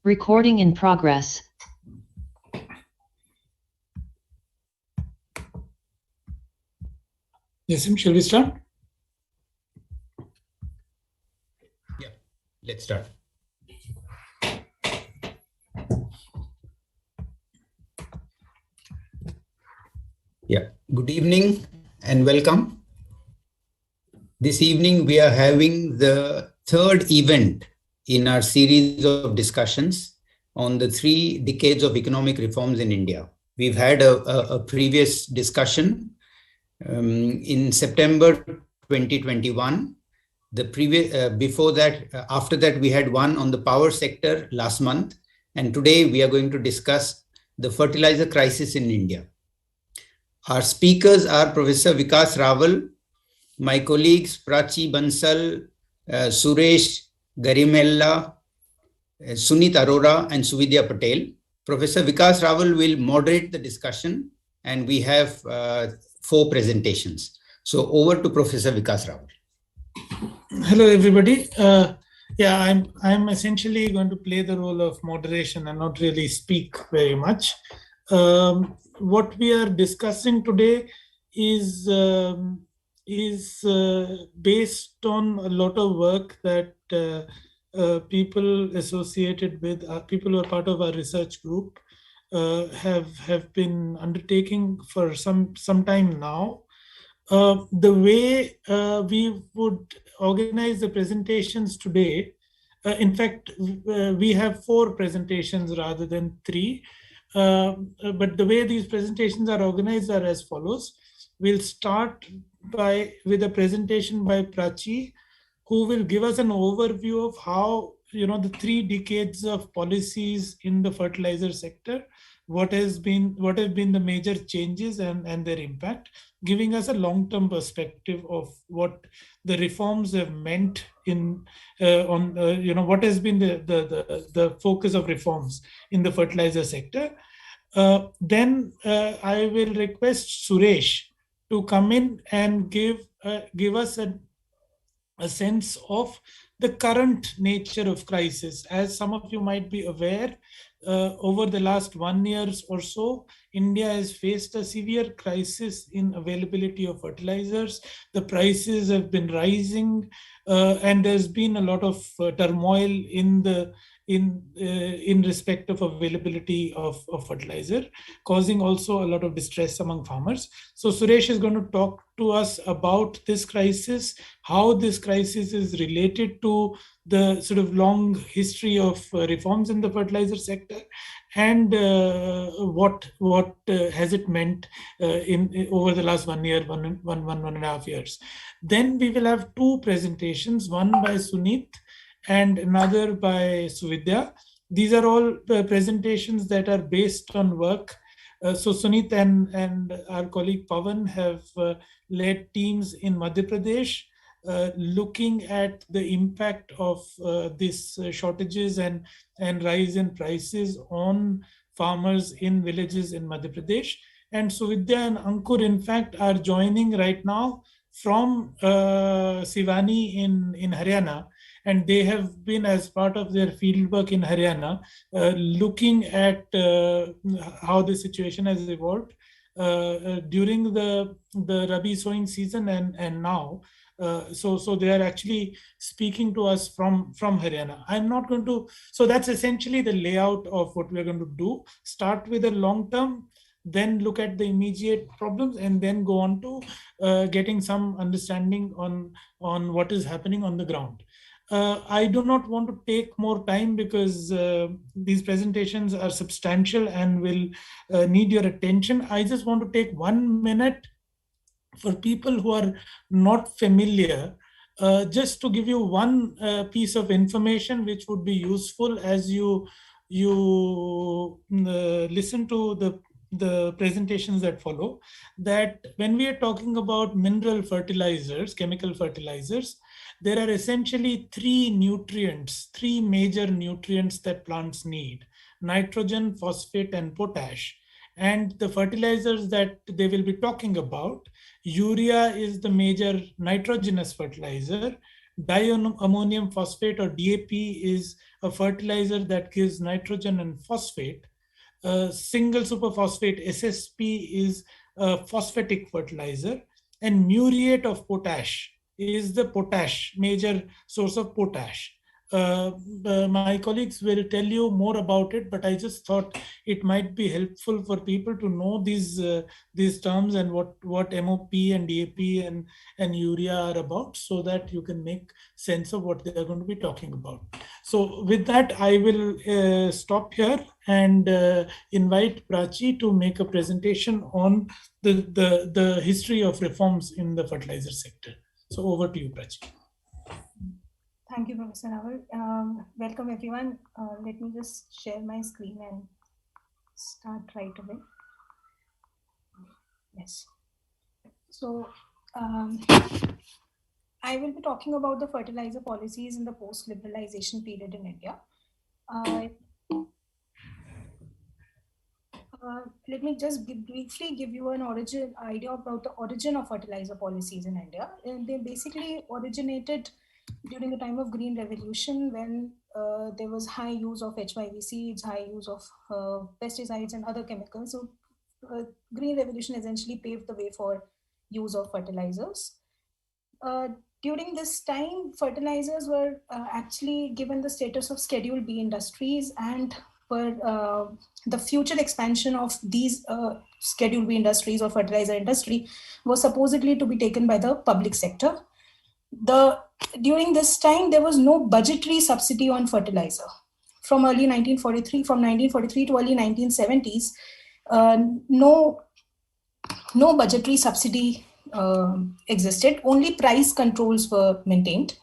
Recording in progress. Yes, shall we start? Yeah, let's start. Yeah, good evening and welcome. This evening we are having the third event in our series of discussions on the 3 decades of economic reforms in India. We've had a previous discussion in September 2021. Before that, after that, we had one on the power sector last month. And today we are going to discuss the fertilizer crisis in India. Our speakers are Professor Vikas Rawal, my colleagues Prachi Bansal, Suresh Garimella, Sunit Arora, and Suvidya Patel. Professor Vikas Rawal will moderate the discussion, and we have 4 presentations. So over to Professor Vikas Rawal. Hello, everybody. I'm essentially going to play the role of moderation and not really speak very much. What we are discussing today is based on a lot of work that people associated with people who are part of our research group have been undertaking for some time now. The way we would organize the presentations today, in fact, we have 4 presentations rather than 3. But the way these presentations are organized are as follows. We'll start with a presentation by Prachi, who will give us an overview of how the 3 decades of policies in the fertilizer sector, what have been the major changes and their impact, giving us a long-term perspective of what the reforms have meant what has been the focus of reforms in the fertilizer sector. Then I will request Suresh to come in and give us a sense of the current nature of crisis. As some of you might be aware, over the last 1 year or so, India has faced a severe crisis in availability of fertilizers. The prices have been rising, and there's been a lot of turmoil in respect of availability of fertilizer, causing also a lot of distress among farmers. So Suresh is going to talk to us about this crisis, how this crisis is related to the sort of long history of reforms in the fertilizer sector, and what has it meant over the last 1 year, one and a half years. Then we will have 2 presentations, one by Sunit and another by Suvidya. These are all presentations that are based on work. So Sunit and our colleague Pawan have led teams in Madhya Pradesh, looking at the impact of these shortages and rise in prices on farmers in villages in Madhya Pradesh. And Suvidya and Ankur, in fact, are joining right now from Sivani in Haryana. And they have been, as part of their fieldwork in Haryana, looking at how the situation has evolved during the Rabi sowing season and now. So they are actually speaking to us from Haryana. I'm not going to, so that's essentially the layout of what we're going to do. Start with a long term, then look at the immediate problems, and then go on to getting some understanding on what is happening on the ground. I do not want to take more time because these presentations are substantial and will need your attention. I just want to take 1 minute for people who are not familiar, just to give you one piece of information which would be useful as you listen to the presentations that follow, that when we are talking about mineral fertilizers, chemical fertilizers, there are essentially three major nutrients that plants need: nitrogen, phosphate, and potash. And the fertilizers that they will be talking about, urea is the major nitrogenous fertilizer. Diammonium phosphate or DAP is a fertilizer that gives nitrogen and phosphate. Single superphosphate SSP is a phosphatic fertilizer, and muriate of potash is the potash, major source of potash. Uh, my colleagues will tell you more about it, but I just thought it might be helpful for people to know these terms and what MOP and DAP and urea are about, so that you can make sense of what they are going to be talking about. So with that, I will stop here and invite Prachi to make a presentation on the history of reforms in the fertilizer sector. So over to you, Prachi. Thank you, Professor Rahul. Welcome, everyone. Let me just share my screen and start right away. Yes. So I will be talking about the fertilizer policies in the post-liberalization period in India. Let me just briefly give you an idea about the origin of fertilizer policies in India. They basically originated during the time of Green Revolution, when there was high use of HYV seeds, high use of pesticides and other chemicals. So Green Revolution essentially paved the way for use of fertilizers. During this time, fertilizers were actually given the status of Schedule B industries, and for the future expansion of these Schedule B industries or fertilizer industry was supposedly to be taken by the public sector. During this time, there was no budgetary subsidy on fertilizer. From 1943 to early 1970s, no budgetary subsidy existed. Only price controls were maintained.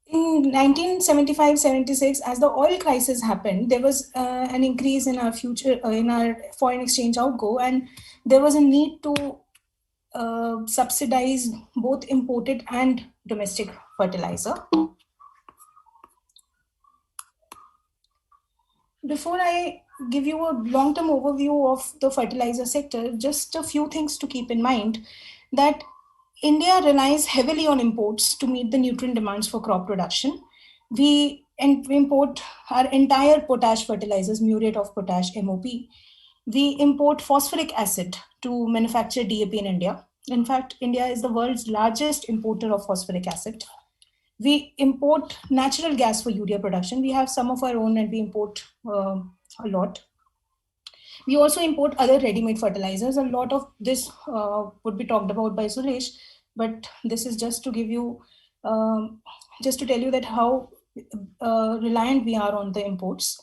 In 1975-76, as the oil crisis happened, there was an increase in our foreign exchange outgo, and there was a need to subsidize both imported and domestic fertilizer. Before I give you a long-term overview of the fertilizer sector, just a few things to keep in mind: that India relies heavily on imports to meet the nutrient demands for crop production. We import our entire potash fertilizers, muriate of potash, MOP. We import phosphoric acid to manufacture DAP in India. In fact, India is the world's largest importer of phosphoric acid. We import natural gas for urea production. We have some of our own, and we import a lot. We also import other ready-made fertilizers. A lot of this would be talked about by Suresh, but this is just to give you, just to tell you that how reliant we are on the imports.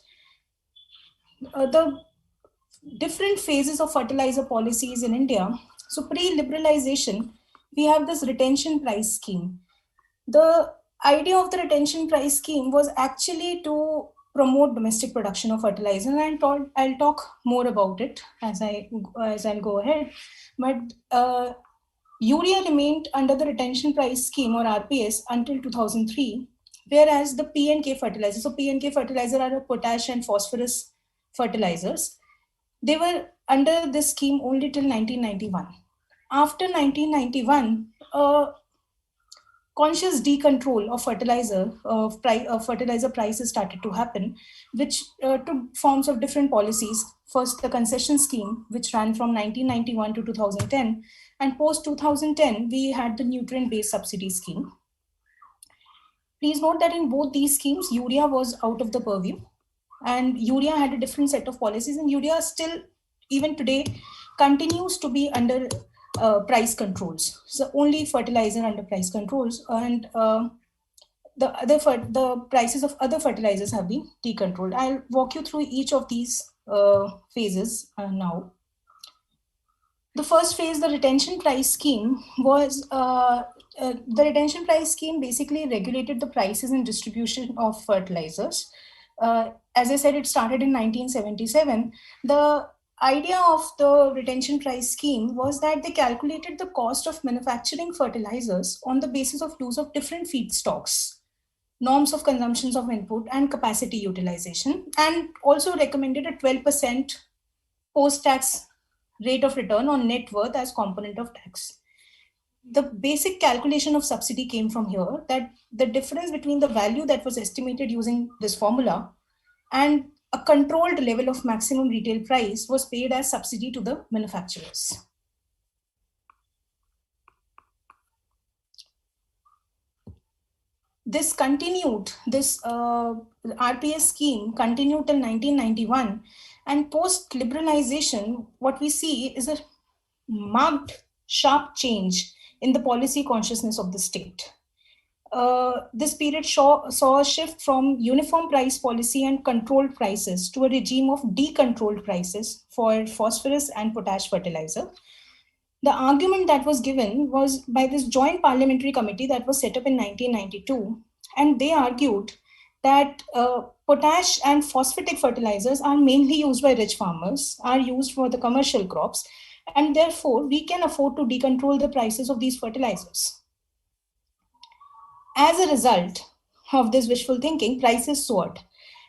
The different phases of fertilizer policies in India. So pre-liberalization, we have this retention price scheme. The idea of the retention price scheme was actually to promote domestic production of fertilizer, and I'll talk more about it as I'll go ahead. But urea remained under the retention price scheme, or RPS, until 2003, whereas the P&K fertilizers, so P&K fertilizer are potash and phosphorus fertilizers, they were under this scheme only till 1991. After 1991, conscious decontrol of fertilizer prices started to happen, which took forms of different policies. First, the concession scheme, which ran from 1991 to 2010, and post 2010, we had the nutrient-based subsidy scheme. Please note that in both these schemes, urea was out of the purview, and urea had a different set of policies, and urea still, even today, continues to be under price controls. So only fertilizer under price controls, and the prices of other fertilizers have been decontrolled. I'll walk you through each of these phases now. The first phase, the retention price scheme, was the retention price scheme basically regulated the prices and distribution of fertilizers. As I said, it started in 1977. The idea of the retention price scheme was that they calculated the cost of manufacturing fertilizers on the basis of use of different feedstocks, norms of consumptions of input, and capacity utilization, and also recommended a 12% post-tax rate of return on net worth as component of tax. The basic calculation of subsidy came from here, that the difference between the value that was estimated using this formula and a controlled level of maximum retail price was paid as subsidy to the manufacturers. This RPS scheme continued till 1991, and post-liberalization, what we see is a marked, sharp change in the policy consciousness of the state. This period saw a shift from uniform price policy and controlled prices to a regime of decontrolled prices for phosphorus and potash fertilizer. The argument that was given was by this joint parliamentary committee that was set up in 1992, and they argued that potash and phosphatic fertilizers are mainly used by rich farmers, are used for the commercial crops, and therefore we can afford to decontrol the prices of these fertilizers. As a result of this wishful thinking, prices soared,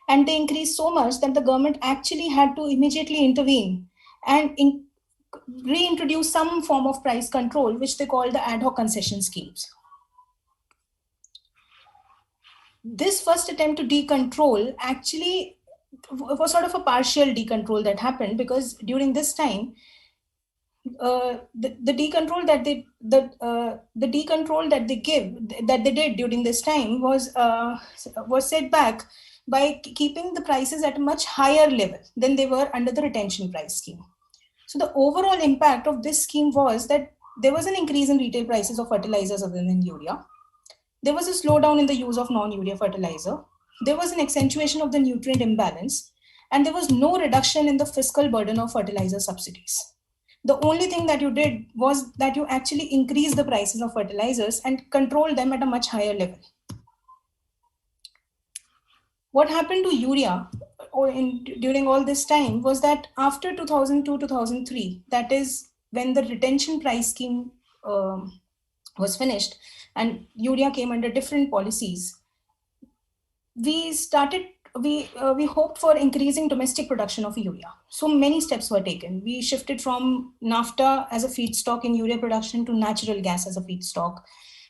and they increased so much that the government actually had to immediately intervene and reintroduce some form of price control, which they call the ad hoc concession schemes. This first attempt to decontrol actually was sort of a partial decontrol that happened, because during this time, the decontrol that they did during this time was set back by keeping the prices at a much higher level than they were under the retention price scheme. So the overall impact of this scheme was that there was an increase in retail prices of fertilizers other than urea. There was a slowdown in the use of non-urea fertilizer. There was an accentuation of the nutrient imbalance, and there was no reduction in the fiscal burden of fertilizer subsidies. The only thing that you did was that you actually increased the prices of fertilizers and controlled them at a much higher level. What happened to urea during all this time was that after 2002-2003, that is when the retention price scheme was finished and urea came under different policies, we hoped for increasing domestic production of urea. So many steps were taken. We shifted from naphtha as a feedstock in urea production to natural gas as a feedstock.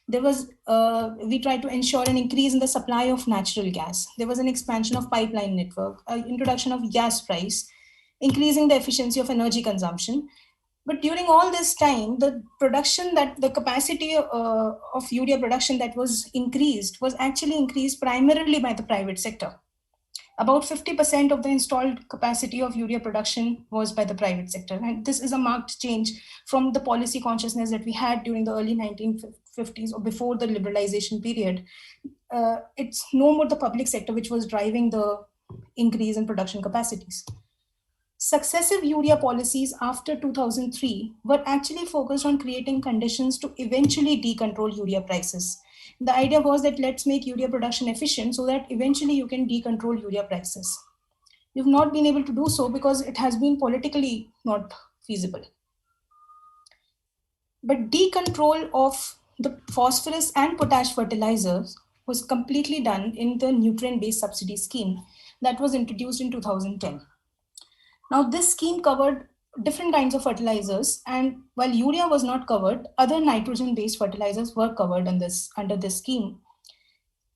We tried to ensure an increase in the supply of natural gas. There was an expansion of pipeline network, introduction of gas price, increasing the efficiency of energy consumption. But during all this time, the capacity of urea production that was increased was actually increased primarily by the private sector. About 50% of the installed capacity of urea production was by the private sector. And this is a marked change from the policy consciousness that we had during the early 1950s or before the liberalization period. It's no more the public sector which was driving the increase in production capacities. Successive urea policies after 2003 were actually focused on creating conditions to eventually decontrol urea prices. The idea was that let's make urea production efficient so that eventually you can decontrol urea prices. You've not been able to do so because it has been politically not feasible. But decontrol of the phosphorus and potash fertilizers was completely done in the nutrient-based subsidy scheme that was introduced in 2010. Now, this scheme covered different kinds of fertilizers, and while urea was not covered, other nitrogen-based fertilizers were covered under this scheme.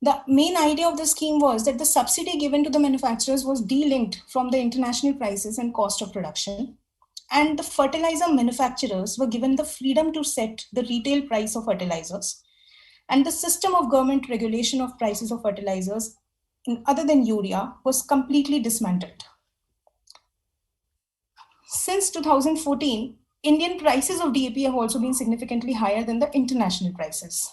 The main idea of the scheme was that the subsidy given to the manufacturers was de-linked from the international prices and cost of production, and the fertilizer manufacturers were given the freedom to set the retail price of fertilizers, and the system of government regulation of prices of fertilizers other than urea was completely dismantled. Since 2014, Indian prices of DAP have also been significantly higher than the international prices.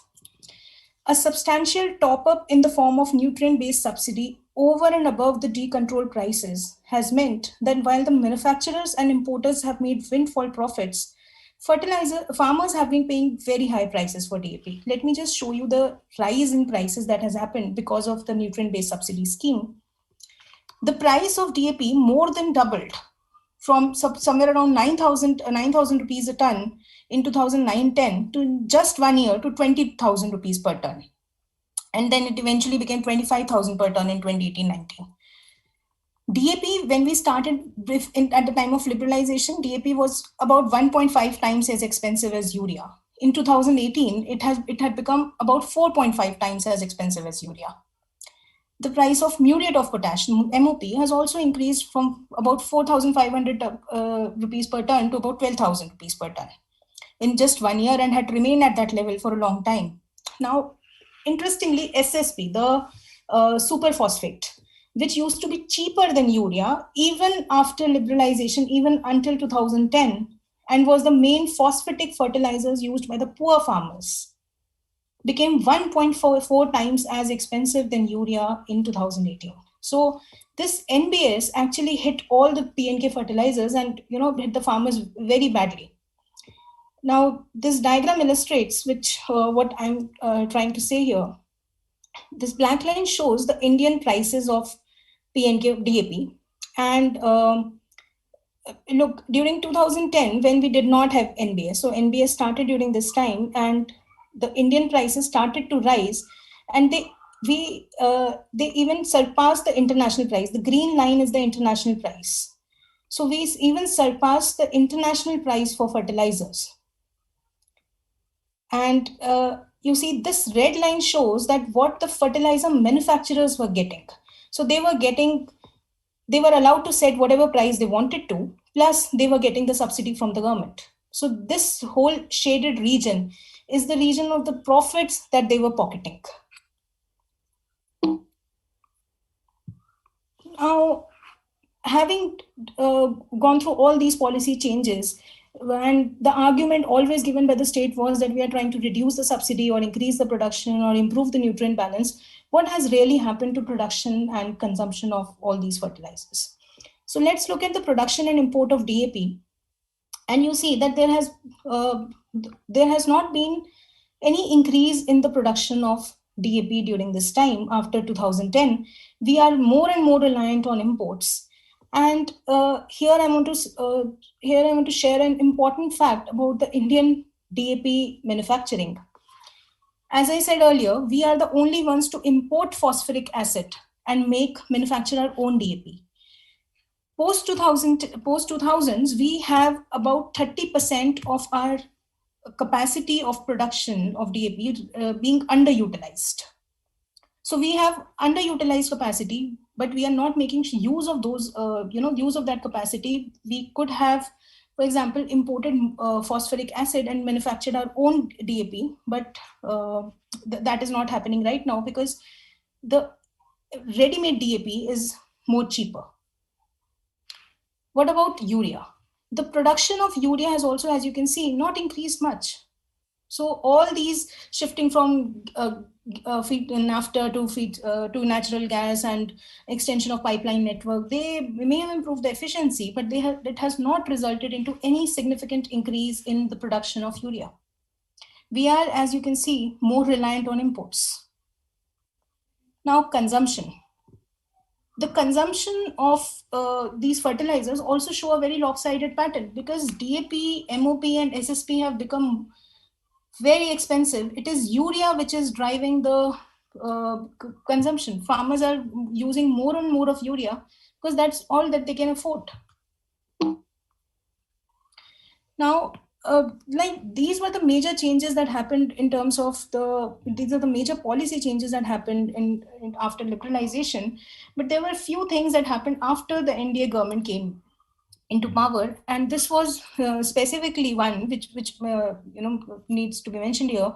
A substantial top-up in the form of nutrient-based subsidy over and above the decontrolled prices has meant that while the manufacturers and importers have made windfall profits, farmers have been paying very high prices for DAP. Let me just show you the rise in prices that has happened because of the nutrient-based subsidy scheme. The price of DAP more than doubled from somewhere around 9,000 rupees a ton in 2009-10 to just 1 year to 20,000 rupees per ton. And then it eventually became 25,000 per ton in 2018-19. DAP, when we started at the time of liberalization, DAP was about 1.5 times as expensive as urea. In 2018, it had become about 4.5 times as expensive as urea. The price of muriate of potash, MOP, has also increased from about 4,500 rupees per ton to about 12,000 rupees per ton in just 1 year, and had remained at that level for a long time. Now, interestingly, SSP, the superphosphate, which used to be cheaper than urea, even after liberalization, even until 2010, and was the main phosphatic fertilizers used by the poor farmers, became 1.44 times as expensive than urea in 2018. So this NBS actually hit all the P&K fertilizers and hit the farmers very badly. Now, this diagram illustrates what I'm trying to say here. This black line shows the Indian prices of P&K DAP. And look, during 2010, when we did not have NBS, so NBS started during this time, and the Indian prices started to rise, and they even surpassed the international price. The green line is the international price. So we even surpassed the international price for fertilizers. And you see, this red line shows that what the fertilizer manufacturers were getting. So they were allowed to set whatever price they wanted to, plus they were getting the subsidy from the government. So this whole shaded region is the region of the profits that they were pocketing. Now, having gone through all these policy changes, and the argument always given by the state was that we are trying to reduce the subsidy or increase the production or improve the nutrient balance, what has really happened to production and consumption of all these fertilizers? So let's look at the production and import of DAP. And you see that there has not been any increase in the production of DAP during this time. After 2010, we are more and more reliant on imports. And here I want to share an important fact about the Indian DAP manufacturing. As I said earlier, we are the only ones to import phosphoric acid and manufacture our own DAP. Post 2000s, we have about 30% of our capacity of production of DAP being underutilized. So we have underutilized capacity, but we are not making use of those, use of that capacity. We could have, for example, imported phosphoric acid and manufactured our own DAP, but that is not happening right now because the ready-made DAP is more cheaper. What about urea? The production of urea has also, as you can see, not increased much. So all these shifting from feed naphtha to natural gas and extension of pipeline network, they may have improved the efficiency, but it has not resulted into any significant increase in the production of urea. We are, as you can see, more reliant on imports. Now, consumption. The consumption of these fertilizers also show a very lopsided pattern because DAP, MOP, and SSP have become very expensive. It is urea which is driving the consumption. Farmers are using more and more of urea because that's all that they can afford. Now, these were the major changes that happened in terms of these are the major policy changes that happened after liberalization. But there were a few things that happened after the NDA government came into power, and this was specifically one which needs to be mentioned here: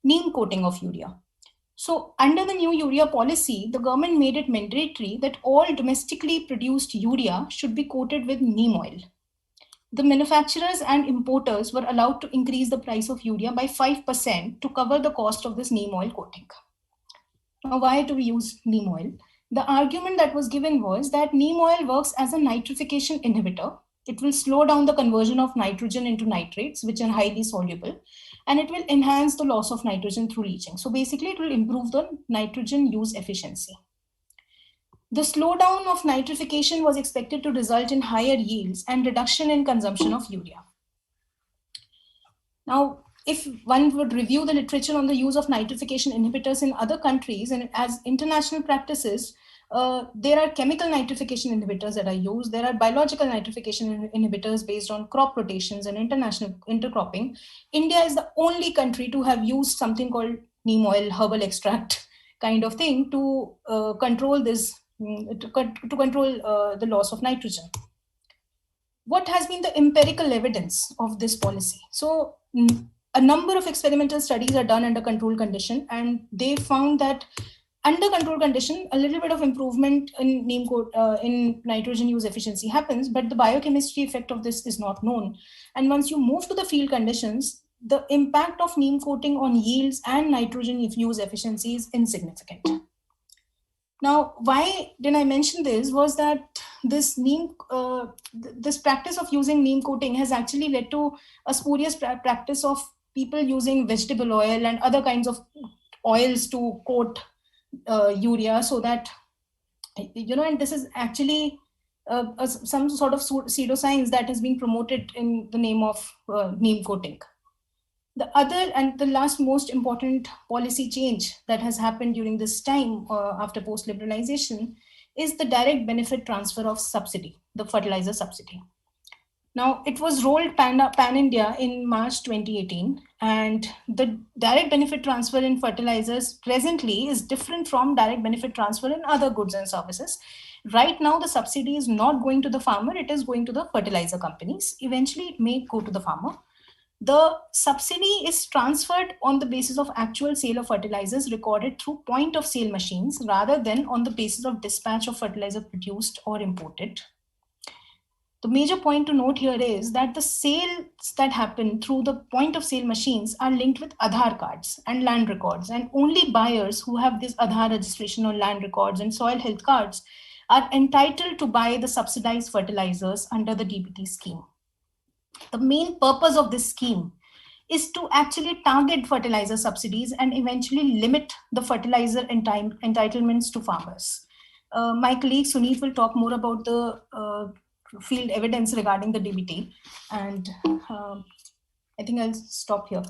neem coating of urea. So under the new urea policy, the government made it mandatory that all domestically produced urea should be coated with neem oil. The manufacturers and importers were allowed to increase the price of urea by 5% to cover the cost of this neem oil coating. Now, why do we use neem oil? The argument that was given was that neem oil works as a nitrification inhibitor, It will slow down the conversion of nitrogen into nitrates, which are highly soluble, and it will enhance the loss of nitrogen through leaching. So basically, it will improve the nitrogen use efficiency. The slowdown of nitrification was expected to result in higher yields and reduction in consumption of urea. Now, if one would review the literature on the use of nitrification inhibitors in other countries and as international practices, there are chemical nitrification inhibitors that are used. There are biological nitrification inhibitors based on crop rotations and international intercropping. India is the only country to have used something called neem oil herbal extract kind of thing to control this, to control the loss of nitrogen. What has been the empirical evidence of this policy? So a number of experimental studies are done under control condition, and they found that under control condition, a little bit of improvement in in nitrogen use efficiency happens, but the biochemistry effect of this is not known. And once you move to the field conditions, the impact of neem coating on yields and nitrogen use efficiency is insignificant. Now, why did I mention this was that this this practice of using neem coating has actually led to a spurious practice of people using vegetable oil and other kinds of oils to coat urea, so that, and this is actually some sort of pseudoscience that has been promoted in the name of neem coating. The other and the last most important policy change that has happened during this time after post-liberalization is the direct benefit transfer of subsidy, the fertilizer subsidy. Now, it was rolled pan-India in March 2018, and the direct benefit transfer in fertilizers presently is different from direct benefit transfer in other goods and services. Right now, the subsidy is not going to the farmer, it is going to the fertilizer companies. Eventually, it may go to the farmer. The subsidy is transferred on the basis of actual sale of fertilizers recorded through point of sale machines rather than on the basis of dispatch of fertilizer produced or imported. The major point to note here is that the sales that happen through the point of sale machines are linked with Aadhaar cards and land records, and only buyers who have this Aadhaar registration or land records and soil health cards are entitled to buy the subsidized fertilizers under the DBT scheme. The main purpose of this scheme is to actually target fertilizer subsidies and eventually limit the fertilizer entitlements to farmers. My colleague Suneet will talk more about the field evidence regarding the DBT, and I think I'll stop here.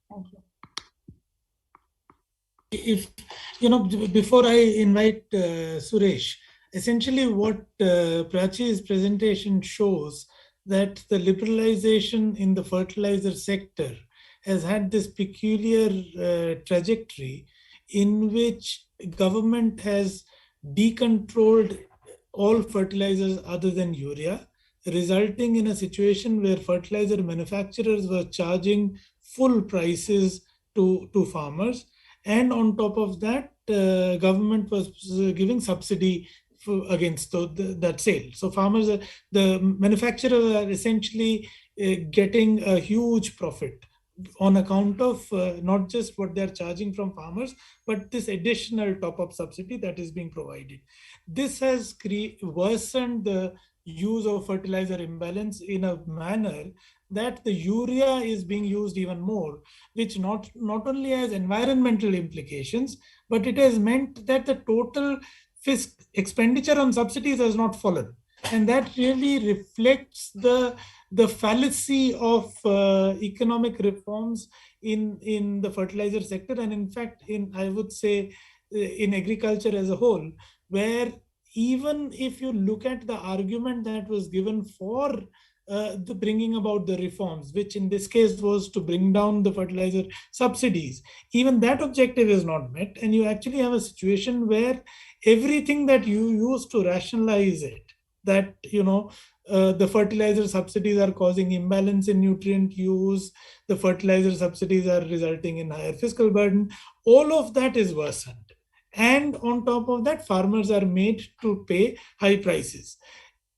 Thank you. If before I invite Suresh, essentially what Prachi's presentation shows that the liberalization in the fertilizer sector has had this peculiar trajectory in which government has decontrolled all fertilizers other than urea, resulting in a situation where fertilizer manufacturers were charging full prices to farmers. And on top of that, government was giving subsidy against that sale. So farmers, the manufacturers are essentially getting a huge profit on account of not just what they're charging from farmers, but this additional top-up subsidy that is being provided. This has worsened the use of fertilizer imbalance in a manner that the urea is being used even more, which not only has environmental implications, but it has meant that the total expenditure on subsidies has not fallen. And that really reflects the fallacy of economic reforms in the fertilizer sector, and in fact, I would say in agriculture as a whole, where even if you look at the argument that was given for the bringing about the reforms, which in this case was to bring down the fertilizer subsidies, even that objective is not met, and you actually have a situation where everything that you use to rationalize it, that the fertilizer subsidies are causing imbalance in nutrient use, the fertilizer subsidies are resulting in higher fiscal burden, all of that is worsened. And on top of that, farmers are made to pay high prices.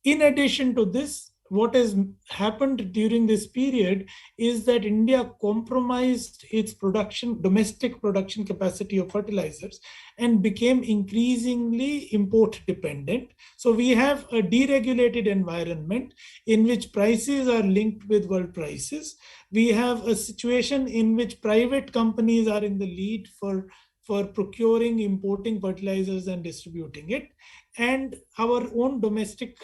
In addition to this, what has happened during this period is that India compromised its domestic production capacity of fertilizers and became increasingly import dependent. So we have a deregulated environment in which prices are linked with world prices. We have a situation in which private companies are in the lead for procuring, importing fertilizers and distributing it, and our own domestic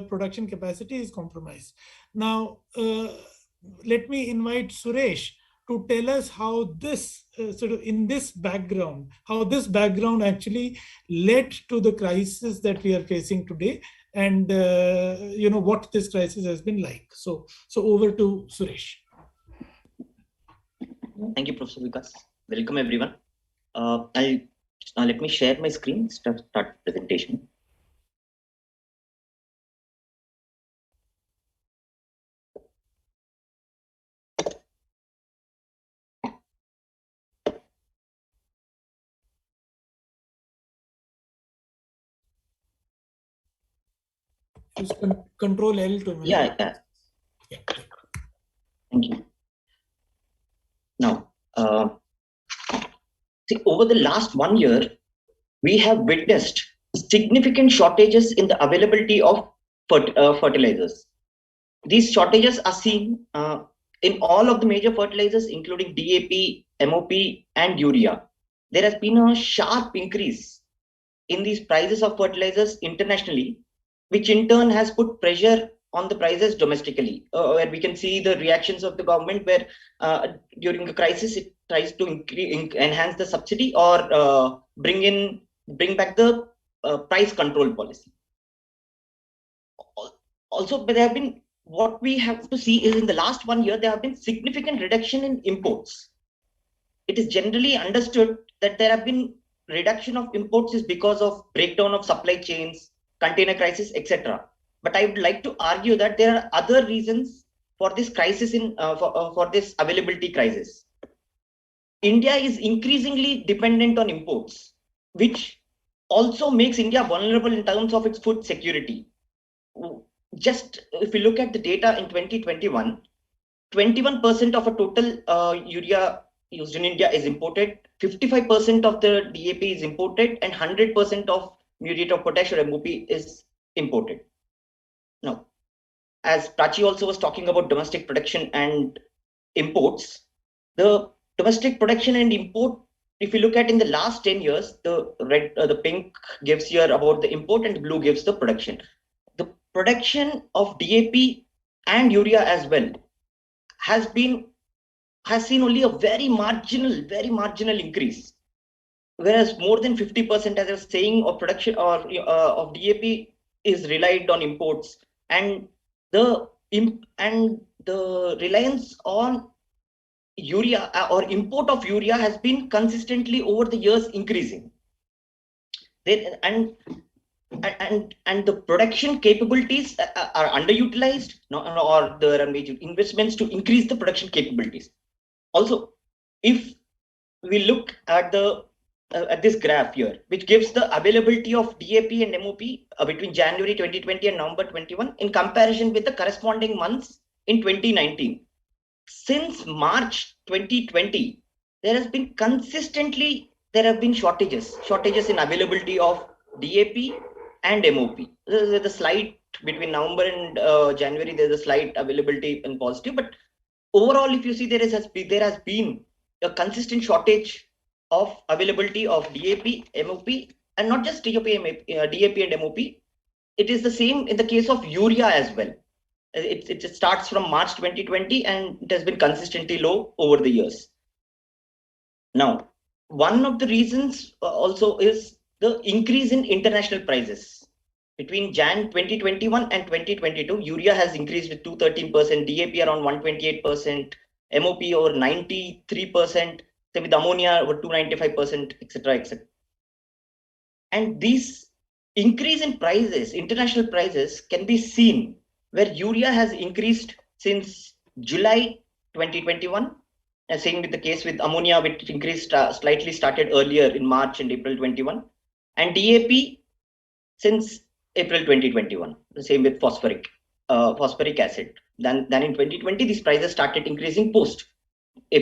production capacity is compromised. Now, let me invite Suresh to tell us how this how this background actually led to the crisis that we are facing today, and what this crisis has been like. So over to Suresh. Thank you, Professor Vikas. Welcome, everyone. Let me share my screen, start presentation. Use Control L to yeah. Thank you. Now, see, over the last 1 year, we have witnessed significant shortages in the availability of fertilizers. These shortages are seen in all of the major fertilizers, including DAP, MOP, and urea. There has been a sharp increase in these prices of fertilizers internationally, which in turn has put pressure on the prices domestically, where we can see the reactions of the government, where during the crisis it tries to enhance the subsidy or bring back the price control policy. Also, there have been, what we have to see is in the last 1 year there have been significant reduction in imports. It is generally understood that there have been reduction of imports is because of breakdown of supply chains, container crisis, etc. But I would like to argue that there are other reasons for this crisis for this availability crisis. India is increasingly dependent on imports, which also makes India vulnerable in terms of its food security. Just if we look at the data in 2021, 21% of a total urea used in India is imported, 55% of the DAP is imported, and 100% of muriate of potash or MOP is imported. Now, as Prachi also was talking about domestic production and imports, the domestic production and import, if you look at in the last 10 years, the pink gives here about the import and the blue gives the production. The production of DAP and urea as well has seen only a very marginal increase, whereas more than 50%, as I was saying, of production or of DAP is relied on imports, and the reliance on urea or import of urea has been consistently over the years increasing. And the production capabilities are underutilized, or there are major investments to increase the production capabilities. Also, if we look at this graph here, which gives the availability of DAP and MOP between January 2020 and November 21 in comparison with the corresponding months in 2019. Since March 2020, there have been shortages in availability of DAP and MOP. There's a slight between November and January. There's a slight availability and positive, but overall, if you see, there has been a consistent shortage of availability of DAP, MOP, and not just DAP and MOP. It is the same in the case of urea as well. It starts from March 2020 and it has been consistently low over the years. Now, one of the reasons also is the increase in international prices. Between Jan 2021 and 2022, urea has increased with 213%, DAP around 128%, MOP over 93%, with ammonia over 295%, etc., etc. And these increase in prices, international prices, can be seen where urea has increased since July 2021, and same with the case with ammonia, which increased slightly started earlier in March and April 21, and DAP since April 2021, the same with phosphoric. phosphoric acid. Then in 2020, these prices started increasing post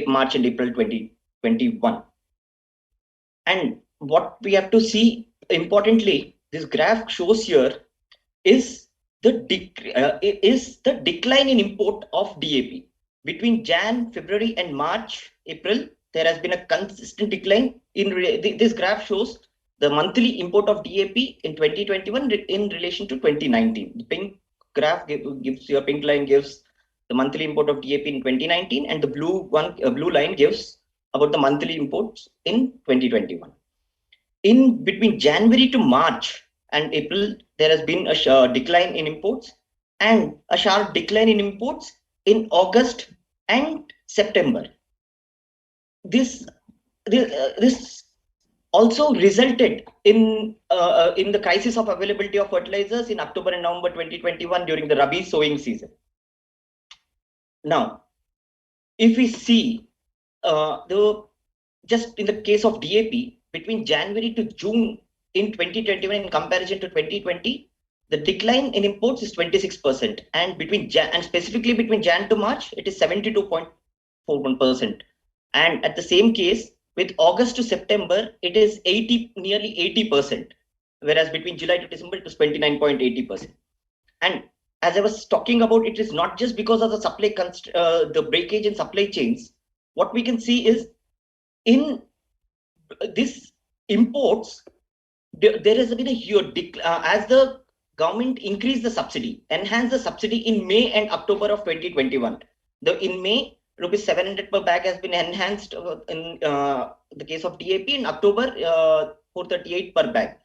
March and April 2021. And what we have to see importantly, this graph shows here is the decline in import of DAP. Between Jan, February, and March, April, there has been a consistent decline. This graph shows the monthly import of DAP in 2021 in relation to 2019. The pink graph gives your pink line gives the monthly import of DAP in 2019, and the blue line gives about the monthly imports in 2021. In between January to March and April, there has been a decline in imports and a sharp decline in imports in August and September. This also resulted in the crisis of availability of fertilizers in October and November 2021 during the Rabi sowing season. Now, if we see just in the case of DAP, between January to June in 2021 in comparison to 2020, the decline in imports is 26%, and specifically between Jan to March, it is 72.41%. And at the same case, with August to September, it is nearly 80%, whereas between July to December, it was 29.80%. And as I was talking about, it is not just because of the breakage in supply chains. What we can see is in this imports, there has been a huge as the government increased the subsidy, enhanced the subsidy in May and October of 2021. In May, rupees 700 per bag has been enhanced in the case of DAP. In October, 438 per bag.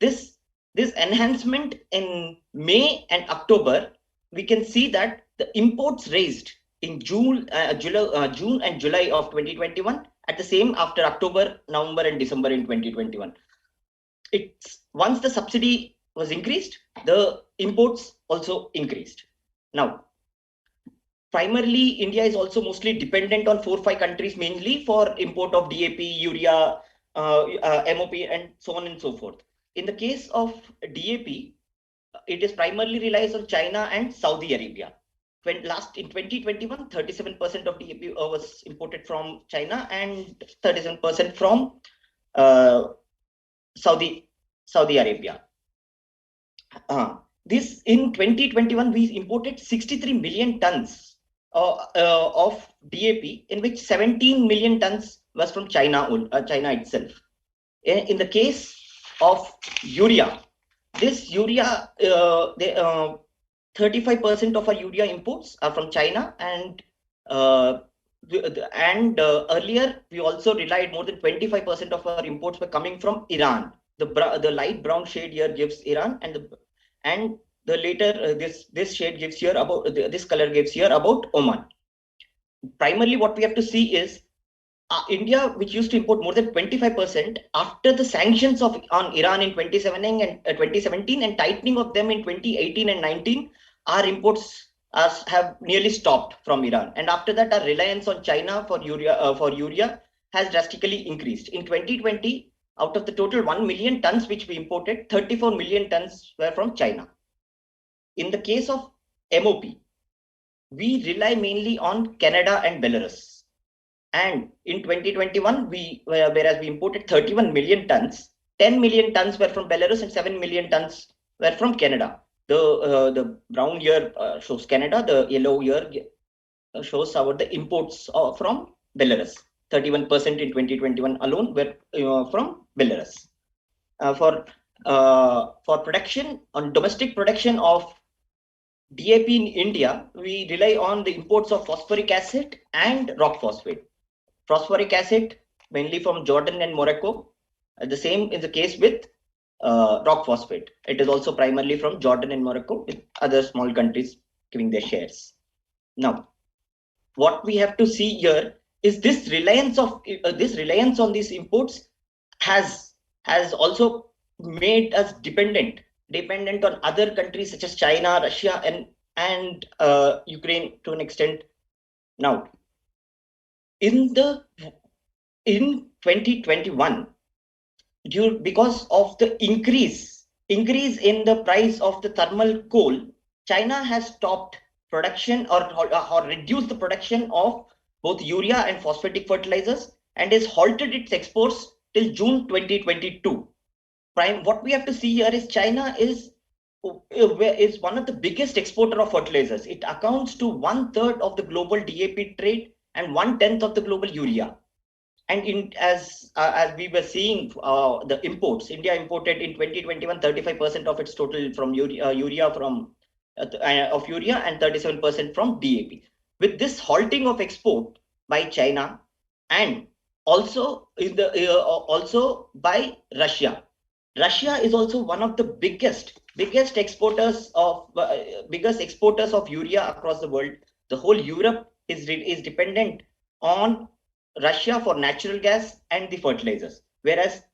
This enhancement in May and October, we can see that the imports raised in June and July of 2021. At the same after October, November, and December in 2021. Once the subsidy was increased, the imports also increased. Now, primarily, India is also mostly dependent on 4-5 countries mainly for import of DAP, urea, MOP, and so on and so forth. In the case of DAP, it is primarily relies on China and Saudi Arabia. In 2021, 37% of DAP was imported from China and 37% from Saudi Arabia. This in 2021, we imported 63 million tons of DAP, in which 17 million tons was from China itself. In the case of urea, this urea, 35% of our urea imports are from China, and earlier we also relied more than 25% of our imports were coming from Iran. The light brown shade here gives Iran, and the later this shade gives here about this color gives here about Oman. Primarily, what we have to see is India, which used to import more than 25%, after the sanctions on Iran in 2017 and tightening of them in 2018 and 19, our imports have nearly stopped from Iran. And after that, our reliance on China for urea has drastically increased. In 2020, out of the total 1 million tons which we imported, 34 million tons were from China. In the case of MOP, we rely mainly on Canada and Belarus. And in 2021, whereas we imported 31 million tons, 10 million tons were from Belarus and 7 million tons were from Canada. The brown here shows Canada, the yellow here shows the imports from Belarus. 31% in 2021 alone were from Belarus. For production, on domestic production of DAP in India, we rely on the imports of phosphoric acid and rock phosphate. Phosphoric acid mainly from Jordan and Morocco. The same is the case with rock phosphate. It is also primarily from Jordan and Morocco, with other small countries giving their shares. Now, what we have to see here is this reliance on these imports has also made us dependent on other countries such as China, Russia, and Ukraine to an extent. Now, in 2021, because of the increase in the price of the thermal coal, China has stopped production or reduced the production of both urea and phosphatic fertilizers and has halted its exports till June 2022. What we have to see here is China is one of the biggest exporter of fertilizers. It accounts to 1/3 of the global DAP trade and 1/10 of the global urea. And as we were seeing, the imports, India imported in 2021 35% of its total from urea from of urea and 37% from DAP. With this halting of export by China and also also by Russia. Russia is also one of the biggest exporters of urea across the world. The whole Europe is dependent on Russia for natural gas and the fertilizers, whereas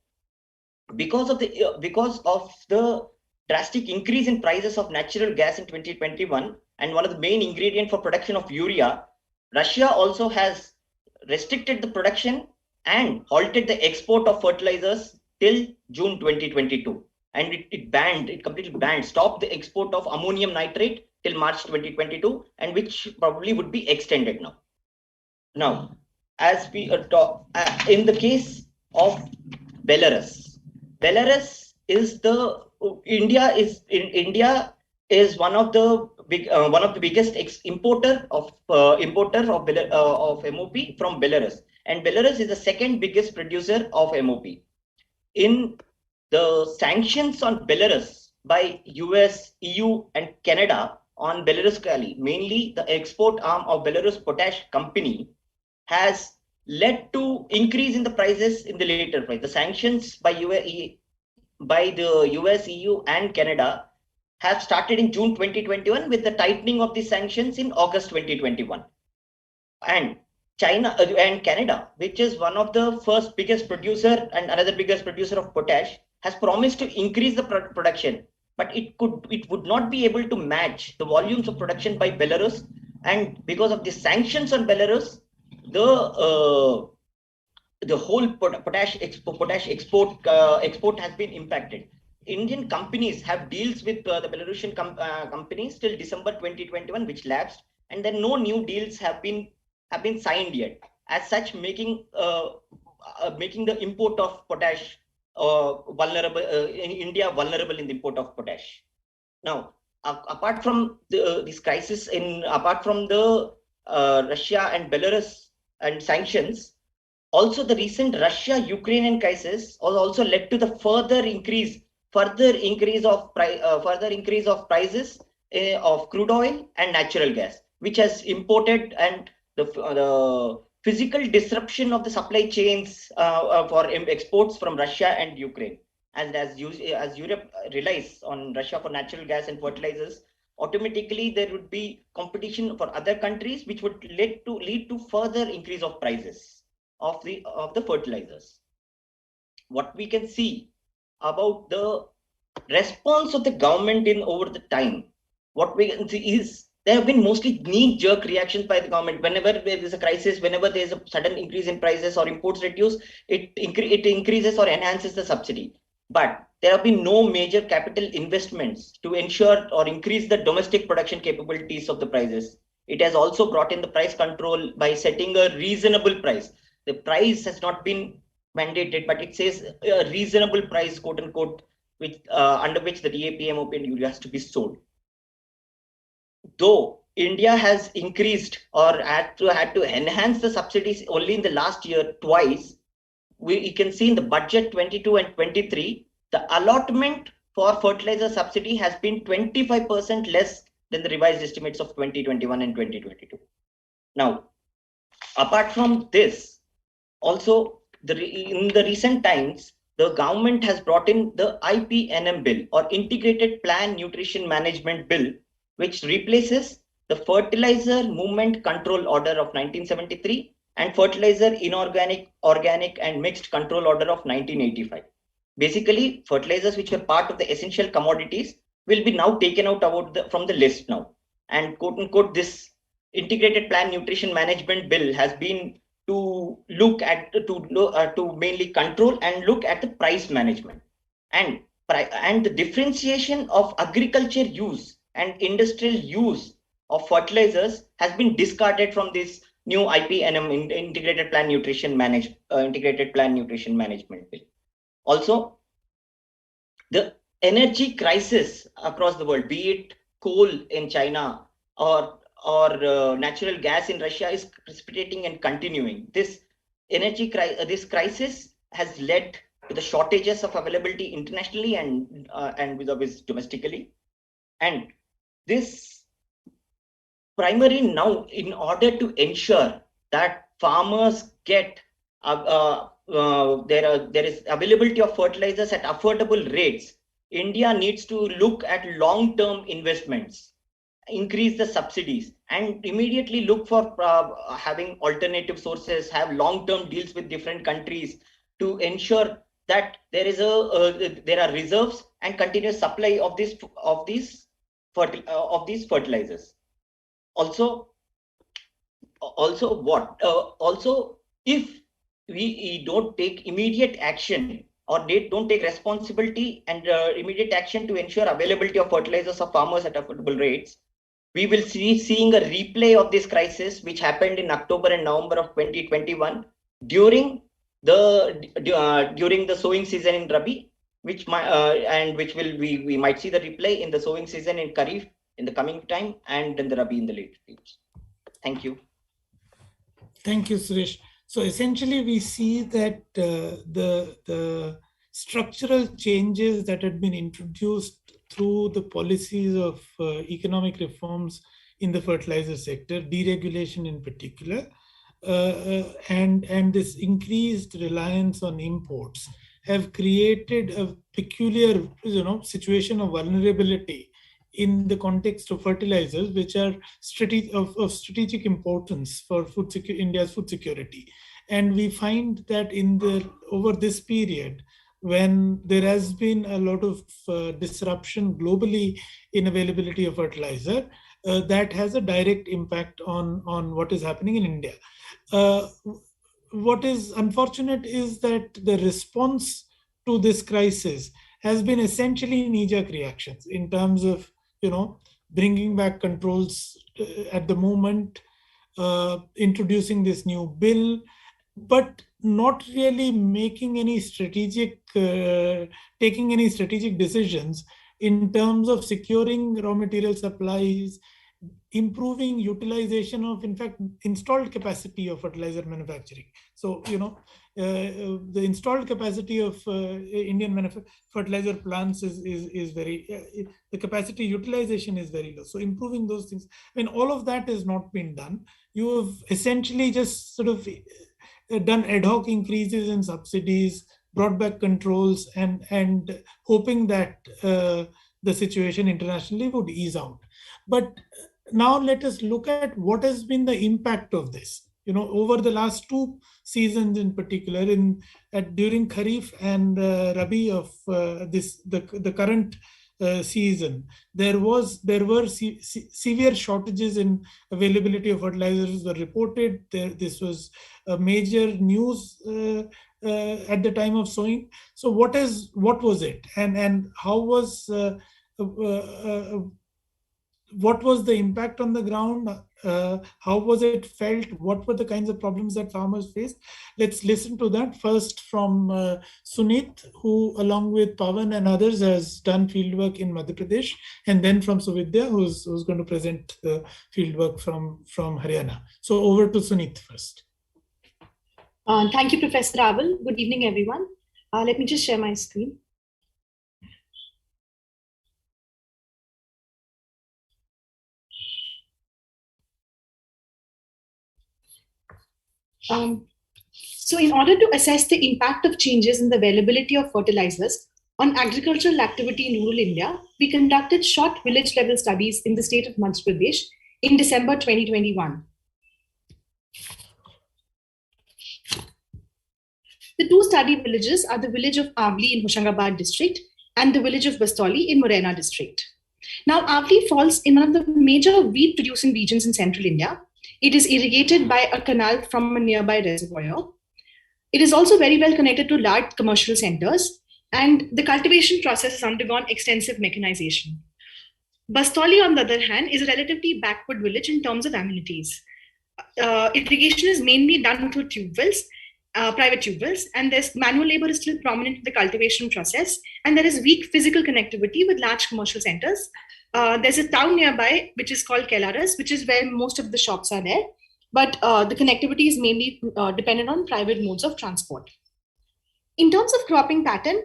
because of the drastic increase in prices of natural gas in 2021 and one of the main ingredient for production of urea, Russia also has restricted the production and halted the export of fertilizers till June 2022, and it completely banned, stopped the export of ammonium nitrate till March 2022, and which probably would be extended now. Now, as we talk in the case of Belarus, is India is one of the biggest importer of MOP from Belarus, and Belarus is the second biggest producer of MOP. In the sanctions on Belarus by US, EU, and Canada on Belarus Kali, mainly the export arm of Belarus Potash Company, has led to increase in the prices in the later price. The sanctions by the US, EU, and Canada have started in June 2021 with the tightening of the sanctions in August 2021. And China and Canada, which is one of the first biggest producer and another biggest producer of potash, has promised to increase the production, but it would not be able to match the volumes of production by Belarus. And because of the sanctions on Belarus, the whole potash export has been impacted. Indian companies have deals with the Belarusian companies till December 2021, which lapsed, and then no new deals have been signed yet. As such, making the import of potash vulnerable in India, vulnerable in the import of potash. Now, apart from this crisis, apart from the Russia and Belarus and sanctions, also the recent Russia-Ukrainian crisis also led to the further increase of prices of crude oil and natural gas, which has imported, and the physical disruption of the supply chains for exports from Russia and Ukraine. And as Europe relies on Russia for natural gas and fertilizers, automatically there would be competition for other countries, which would lead to further increase of prices of the fertilizers. What we can see about the response of the government over the time, what we can see is there have been mostly knee-jerk reactions by the government. Whenever there is a crisis, whenever there is a sudden increase in prices or imports reduce, it increases or enhances the subsidy. But there have been no major capital investments to ensure or increase the domestic production capabilities of the prices. It has also brought in the price control by setting a reasonable price. The price has not been mandated, but it says a reasonable price, quote unquote, which under which the DAP, MOP, and urea has to be sold. Though India has increased or had to enhance the subsidies only in the last year twice, we can see in the budget 22 and 23, the allotment for fertilizer subsidy has been 25% less than the revised estimates of 2021 and 2022. Now, apart from this, also in the recent times, the government has brought in the IPNM bill, or Integrated Plan Nutrition Management Bill, which replaces the Fertilizer Movement Control Order of 1973 and Fertilizer Inorganic, Organic and Mixed Control Order of 1985. Basically, fertilizers which are part of the essential commodities will be now taken out from the list now. And quote unquote, this Integrated Plan Nutrition Management Bill has been to look at to mainly control and look at the price management and the differentiation of agriculture use and industrial use of fertilizers has been discarded from this new IPNM, integrated plant nutrition management bill. Also, the energy crisis across the world, be it coal in China or natural gas in Russia, is precipitating and continuing. This this crisis has led to the shortages of availability internationally and with domestically. And this primary now, in order to ensure that farmers get there is availability of fertilizers at affordable rates, India needs to look at long-term investments, increase the subsidies, and immediately look for having alternative sources, have long-term deals with different countries to ensure that there are reserves and continuous supply of these fertilizers. Also, if we don't take immediate action or they don't take responsibility and immediate action to ensure availability of fertilizers of farmers at affordable rates, we will seeing a replay of this crisis, which happened in October and November of 2021 during the sowing season in Rabi, we might see the replay in the sowing season in Kharif in the coming time, and in the Rabi in the late stage. Thank you. Thank you, Suresh. So essentially, we see that the structural changes that had been introduced through the policies of economic reforms in the fertilizer sector, deregulation in particular, and this increased reliance on imports have created a peculiar, situation of vulnerability in the context of fertilizers, which are of strategic importance for India's food security. And we find that over this period, when there has been a lot of disruption globally in availability of fertilizer, that has a direct impact on what is happening in India. What is unfortunate is that the response to this crisis has been essentially knee-jerk reactions in terms of, bringing back controls at the moment, introducing this new bill, but not really taking any strategic decisions in terms of securing raw material supplies, improving utilization of, in fact, installed capacity of fertilizer manufacturing. So, the installed capacity of Indian fertilizer plants is very, the capacity utilization is very low. So improving those things, all of that has not been done. You have essentially just sort of done ad hoc increases in subsidies, brought back controls, and hoping that the situation internationally would ease out. But now let us look at what has been the impact of this. Over the last two seasons in particular, during Kharif and Rabi of the current season, there were severe shortages in availability of fertilizers were reported. This was a major news at the time of sowing. So what was it, and how was what was the impact on the ground? How was it felt? What were the kinds of problems that farmers faced? Let's listen to that first from Sunit, who along with Pawan and others has done fieldwork in Madhya Pradesh, and then from Suvidya, who's going to present the fieldwork from Haryana. So over to Sunit first. Thank you, Professor Raval. Good evening, everyone. Let me just share my screen. So in order to assess the impact of changes in the availability of fertilizers on agricultural activity in rural India, we conducted short village level studies in the state of Madhya Pradesh in December 2021. The two study villages are the village of Avli in Hoshangabad district and the village of Bastoli in Morena district. Now, Avli falls in one of the major wheat producing regions in central India. It is irrigated by a canal from a nearby reservoir. It is also very well connected to large commercial centers, and the cultivation process has undergone extensive mechanization. Bastoli, on the other hand, is a relatively backward village in terms of amenities. Irrigation is mainly done through tube wells, private tube wells, and there's manual labor is still prominent in the cultivation process, and there is weak physical connectivity with large commercial centers. There's a town nearby which is called Kelaras, which is where most of the shops are there, but the connectivity is mainly dependent on private modes of transport. In terms of cropping pattern,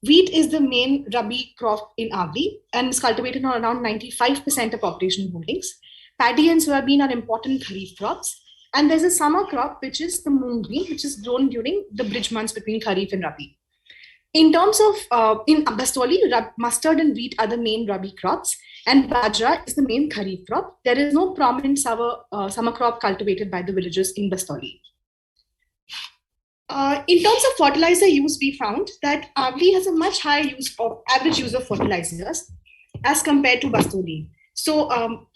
wheat is the main Rabi crop in Avli and is cultivated on around 95% of population holdings. Paddy and soybean are important kharif crops. And there's a summer crop, which is the moong bean, which is grown during the bridge months between kharif and Rabi. In terms of, in Bastoli, mustard and wheat are the main Rabi crops, and bajra is the main kharif crop. There is no prominent summer crop cultivated by the villagers in Bastoli. In terms of fertilizer use, we found that Avli has a much higher average use of fertilizers as compared to Bastoli. So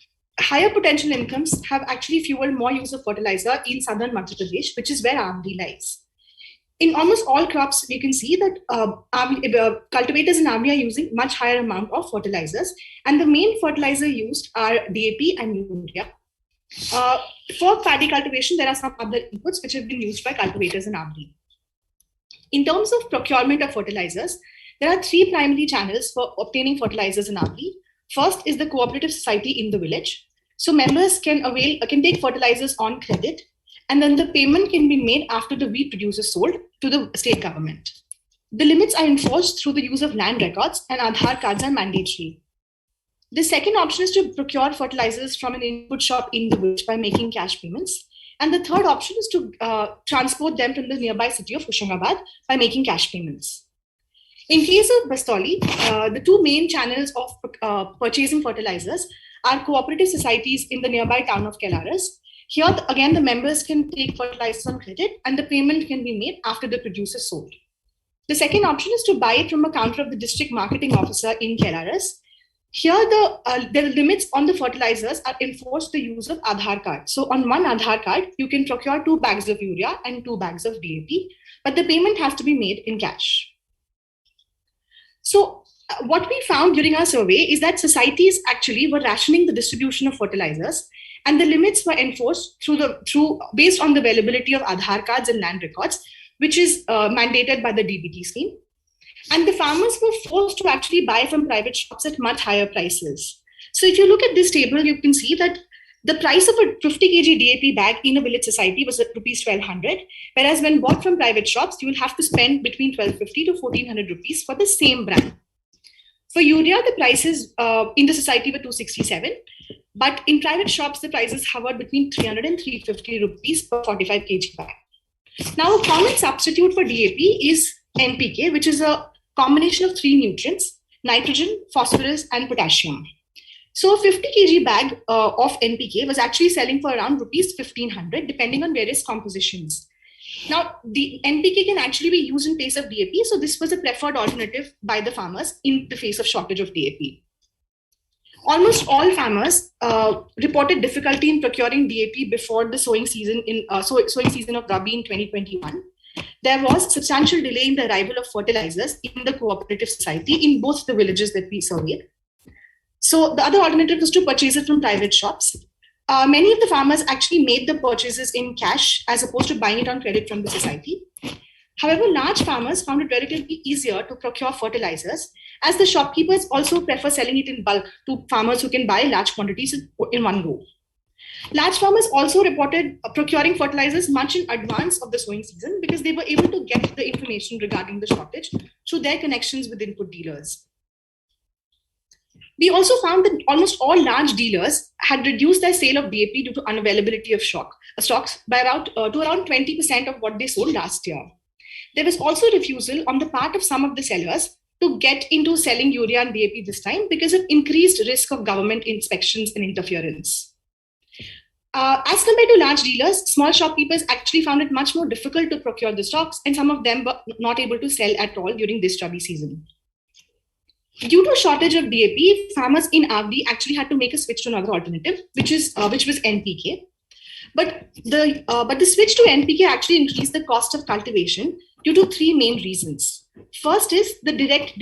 higher potential incomes have actually fueled more use of fertilizer in southern Madhya Pradesh, which is where Avli lies. In almost all crops, we can see that cultivators in Avli are using much higher amount of fertilizers, and the main fertilizer used are DAP and urea. For paddy cultivation, there are some other inputs which have been used by cultivators in Avli. In terms of procurement of fertilizers, there are three primary channels for obtaining fertilizers in Avli. First is the cooperative society in the village. So members can take fertilizers on credit, and then the payment can be made after the wheat produce is sold to the state government. The limits are enforced through the use of land records, and Aadhaar cards are mandatory. The second option is to procure fertilizers from an input shop in the village by making cash payments. And the third option is to transport them from the nearby city of Hoshangabad by making cash payments. In case of Bastoli, the two main channels of purchasing fertilizers are cooperative societies in the nearby town of Kelaras. Here, again, the members can take fertilizers on credit, and the payment can be made after the produce is sold. The second option is to buy it from a counter of the district marketing officer in Kelaras. Here, the limits on the fertilizers are enforced the use of Aadhaar card. So on one Aadhaar card, you can procure 2 bags of urea and 2 bags of DAP, but the payment has to be made in cash. So what we found during our survey is that societies actually were rationing the distribution of fertilizers, and the limits were enforced based on the availability of Aadhaar cards and land records, which is mandated by the DBT scheme. And the farmers were forced to actually buy from private shops at much higher prices. So if you look at this table, you can see that the price of a 50 kg DAP bag in a village society was at rupees 1200, whereas when bought from private shops, you will have to spend between 1250 to 1400 rupees for the same brand. For urea, the prices in the society were 267, but in private shops, the prices hovered between 300 and 350 rupees per 45 kg bag. Now, a common substitute for DAP is NPK, which is a combination of 3 nutrients: nitrogen, phosphorus, and potassium. So a 50 kg bag of NPK was actually selling for around rupees 1500, depending on various compositions. Now, the NPK can actually be used in place of DAP, so this was a preferred alternative by the farmers in the face of shortage of DAP. Almost all farmers reported difficulty in procuring DAP before the sowing season of Rabi in 2021. There was substantial delay in the arrival of fertilizers in the cooperative society in both the villages that we surveyed. So the other alternative was to purchase it from private shops. Many of the farmers actually made the purchases in cash as opposed to buying it on credit from the society. However, large farmers found it relatively easier to procure fertilizers, as the shopkeepers also prefer selling it in bulk to farmers who can buy large quantities in one go. Large farmers also reported procuring fertilizers much in advance of the sowing season because they were able to get the information regarding the shortage through their connections with input dealers. We also found that almost all large dealers had reduced their sale of DAP due to unavailability of stocks by around 20% of what they sold last year. There was also refusal on the part of some of the sellers to get into selling urea and DAP this time because of increased risk of government inspections and interference. As compared to large dealers, small shopkeepers actually found it much more difficult to procure the stocks, and some of them were not able to sell at all during this Rabi season. Due to a shortage of DAP, farmers in Avli actually had to make a switch to another alternative, which was NPK. But the switch to NPK actually increased the cost of cultivation due to 3 main reasons. First is the direct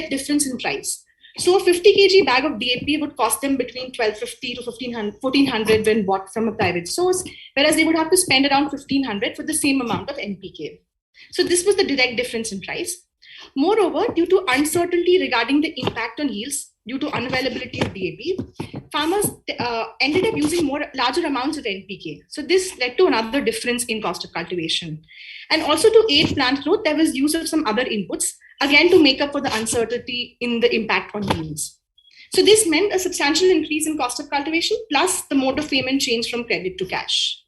difference in price. So a 50 kg bag of DAP would cost them between 1250 to 1400 when bought from a private source, whereas they would have to spend around 1500 for the same amount of NPK. So this was the direct difference in price. Moreover, due to uncertainty regarding the impact on yields due to unavailability of DAP, farmers ended up using larger amounts of NPK. So this led to another difference in cost of cultivation. And also to aid plant growth, there was use of some other inputs, again to make up for the uncertainty in the impact on yields. So this meant a substantial increase in cost of cultivation, plus the mode of payment changed from credit to cash.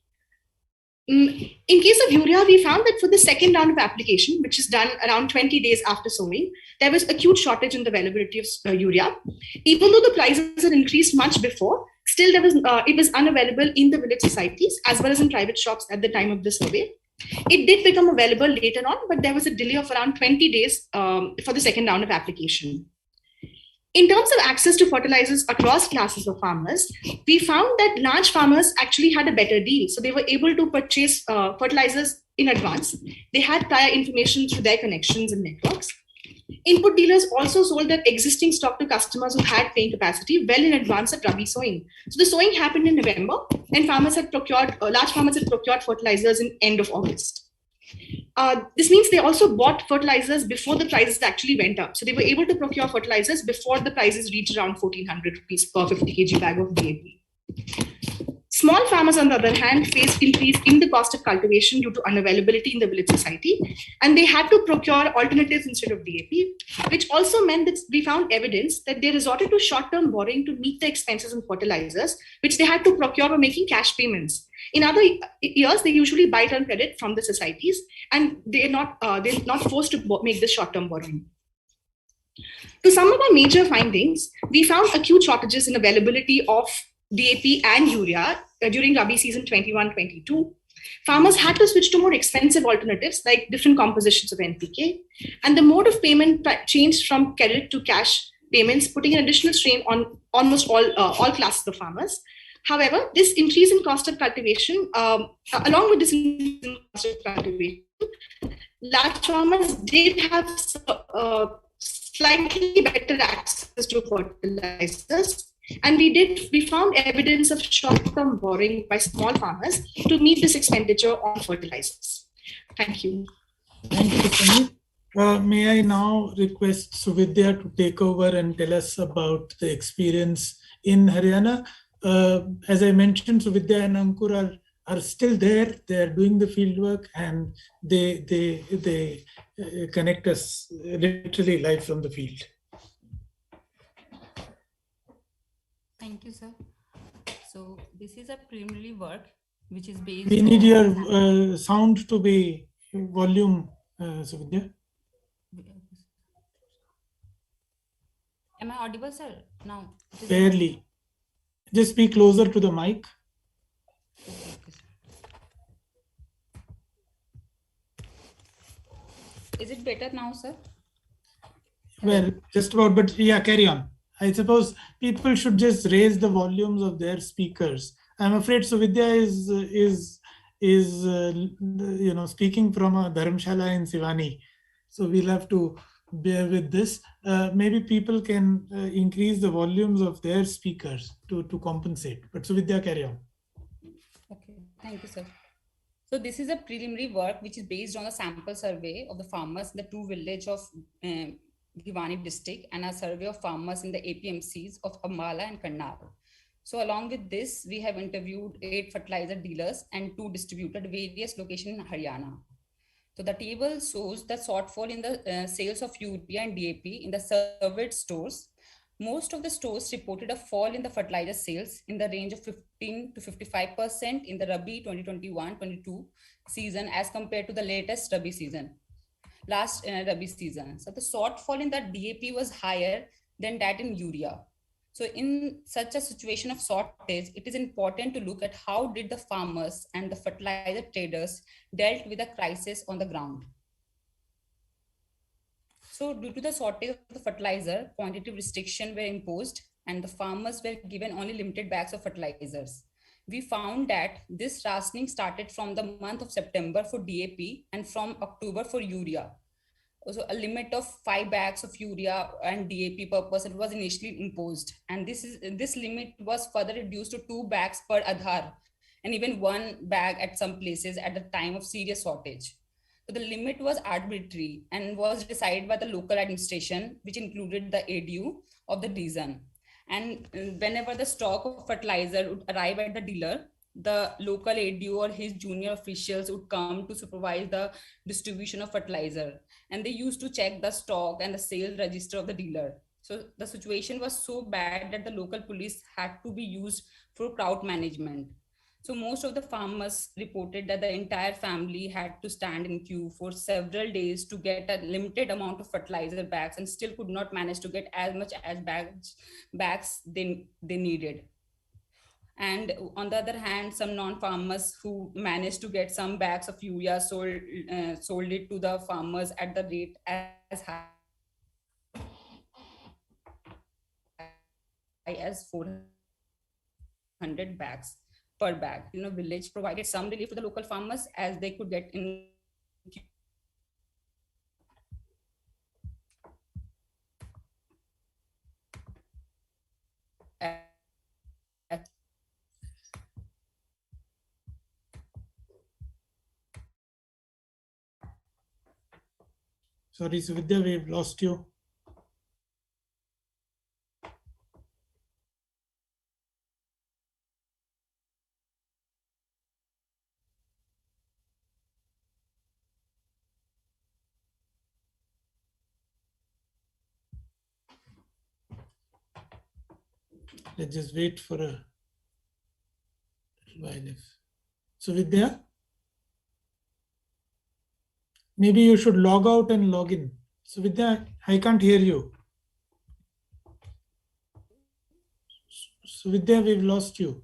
In case of urea, we found that for the second round of application, which is done around 20 days after sowing, there was acute shortage in the availability of urea. Even though the prices had increased much before, still it was unavailable in the village societies as well as in private shops at the time of the survey. It did become available later on, but there was a delay of around 20 days for the second round of application. In terms of access to fertilizers across classes of farmers, we found that large farmers actually had a better deal. So they were able to purchase fertilizers in advance. They had prior information through their connections and networks. Input dealers also sold their existing stock to customers who had paying capacity well in advance of Rabi sowing. So the sowing happened in November, and large farmers had procured fertilizers in end of August. This means they also bought fertilizers before the prices actually went up. So they were able to procure fertilizers before the prices reached around 1400 rupees per 50 kg bag of DAP. Small farmers, on the other hand, faced increase in the cost of cultivation due to unavailability in the village society, and they had to procure alternatives instead of DAP, which also meant that we found evidence that they resorted to short-term borrowing to meet the expenses on fertilizers, which they had to procure by making cash payments. In other years, they usually buy term credit from the societies, and they're not forced to make this short-term borrowing. To sum up our major findings, we found acute shortages in availability of DAP and urea during Rabi season 21-22. Farmers had to switch to more expensive alternatives like different compositions of NPK, and the mode of payment changed from credit to cash payments, putting an additional strain on almost all classes of farmers. However, this increase in cost of cultivation, along with this increase in cost of cultivation, large farmers did have slightly better access to fertilizers. And we found evidence of short-term borrowing by small farmers to meet this expenditure on fertilizers. Thank you. Thank you, Sunny. May I now request Suvidya to take over and tell us about the experience in Haryana? As I mentioned, Suvidya and Ankur are still there. They are doing the field work, and they connect us literally live from the field. Thank you, sir. So this is a preliminary work which is based. We need your sound to be volume, Suvidya. Am I audible, sir? Now. Barely. Just speak closer to the mic. Is it better now, sir? Well, just about, but yeah, carry on. I suppose people should just raise the volumes of their speakers. I'm afraid Suvidya is speaking from a dharamshala in Sivani, so we'll have to bear with this. Maybe people can increase the volumes of their speakers to compensate. But Suvidya, carry on. Okay, thank you, sir. So this is a preliminary work which is based on a sample survey of the farmers in the two villages of Bhiwani district and a survey of farmers in the APMCs of Ambala and Karnal. So along with this, we have interviewed 8 fertilizer dealers and 2 distributors at various locations in Haryana. So the table shows the shortfall in the sales of urea and DAP in the surveyed stores. Most of the stores reported a fall in the fertilizer sales in the range of 15 to 55% in the Rabi 2021-22 season as compared to the latest Rabi season. Last Rabi season. So the shortfall in the DAP was higher than that in urea. So in such a situation of shortage, it is important to look at how did the farmers and the fertilizer traders dealt with the crisis on the ground. So due to the shortage of the fertilizer, quantitative restrictions were imposed and the farmers were given only limited bags of fertilizers. We found that this rationing started from the month of September for DAP and from October for urea. So a limit of 5 bags of urea and DAP per person was initially imposed, and this limit was further reduced to 2 bags per Aadhaar, and even 1 bag at some places at the time of serious shortage. So the limit was arbitrary and was decided by the local administration, which included the ADU of the region. And whenever the stock of fertilizer would arrive at the dealer, the local ADU or his junior officials would come to supervise the distribution of fertilizer, and they used to check the stock and the sales register of the dealer. So the situation was so bad that the local police had to be used for crowd management. So most of the farmers reported that the entire family had to stand in queue for several days to get a limited amount of fertilizer bags, and still could not manage to get as much as bags they needed. And on the other hand, some non-farmers who managed to get some bags of urea sold it to the farmers at the rate as high as 400 bags per bag. Village provided some relief to the local farmers as they could get in Sorry, Suvidya, we've lost you. Let's just wait for a little while. Suvidya, maybe you should log out and log in. Suvidya, I can't hear you. Suvidya, we've lost you.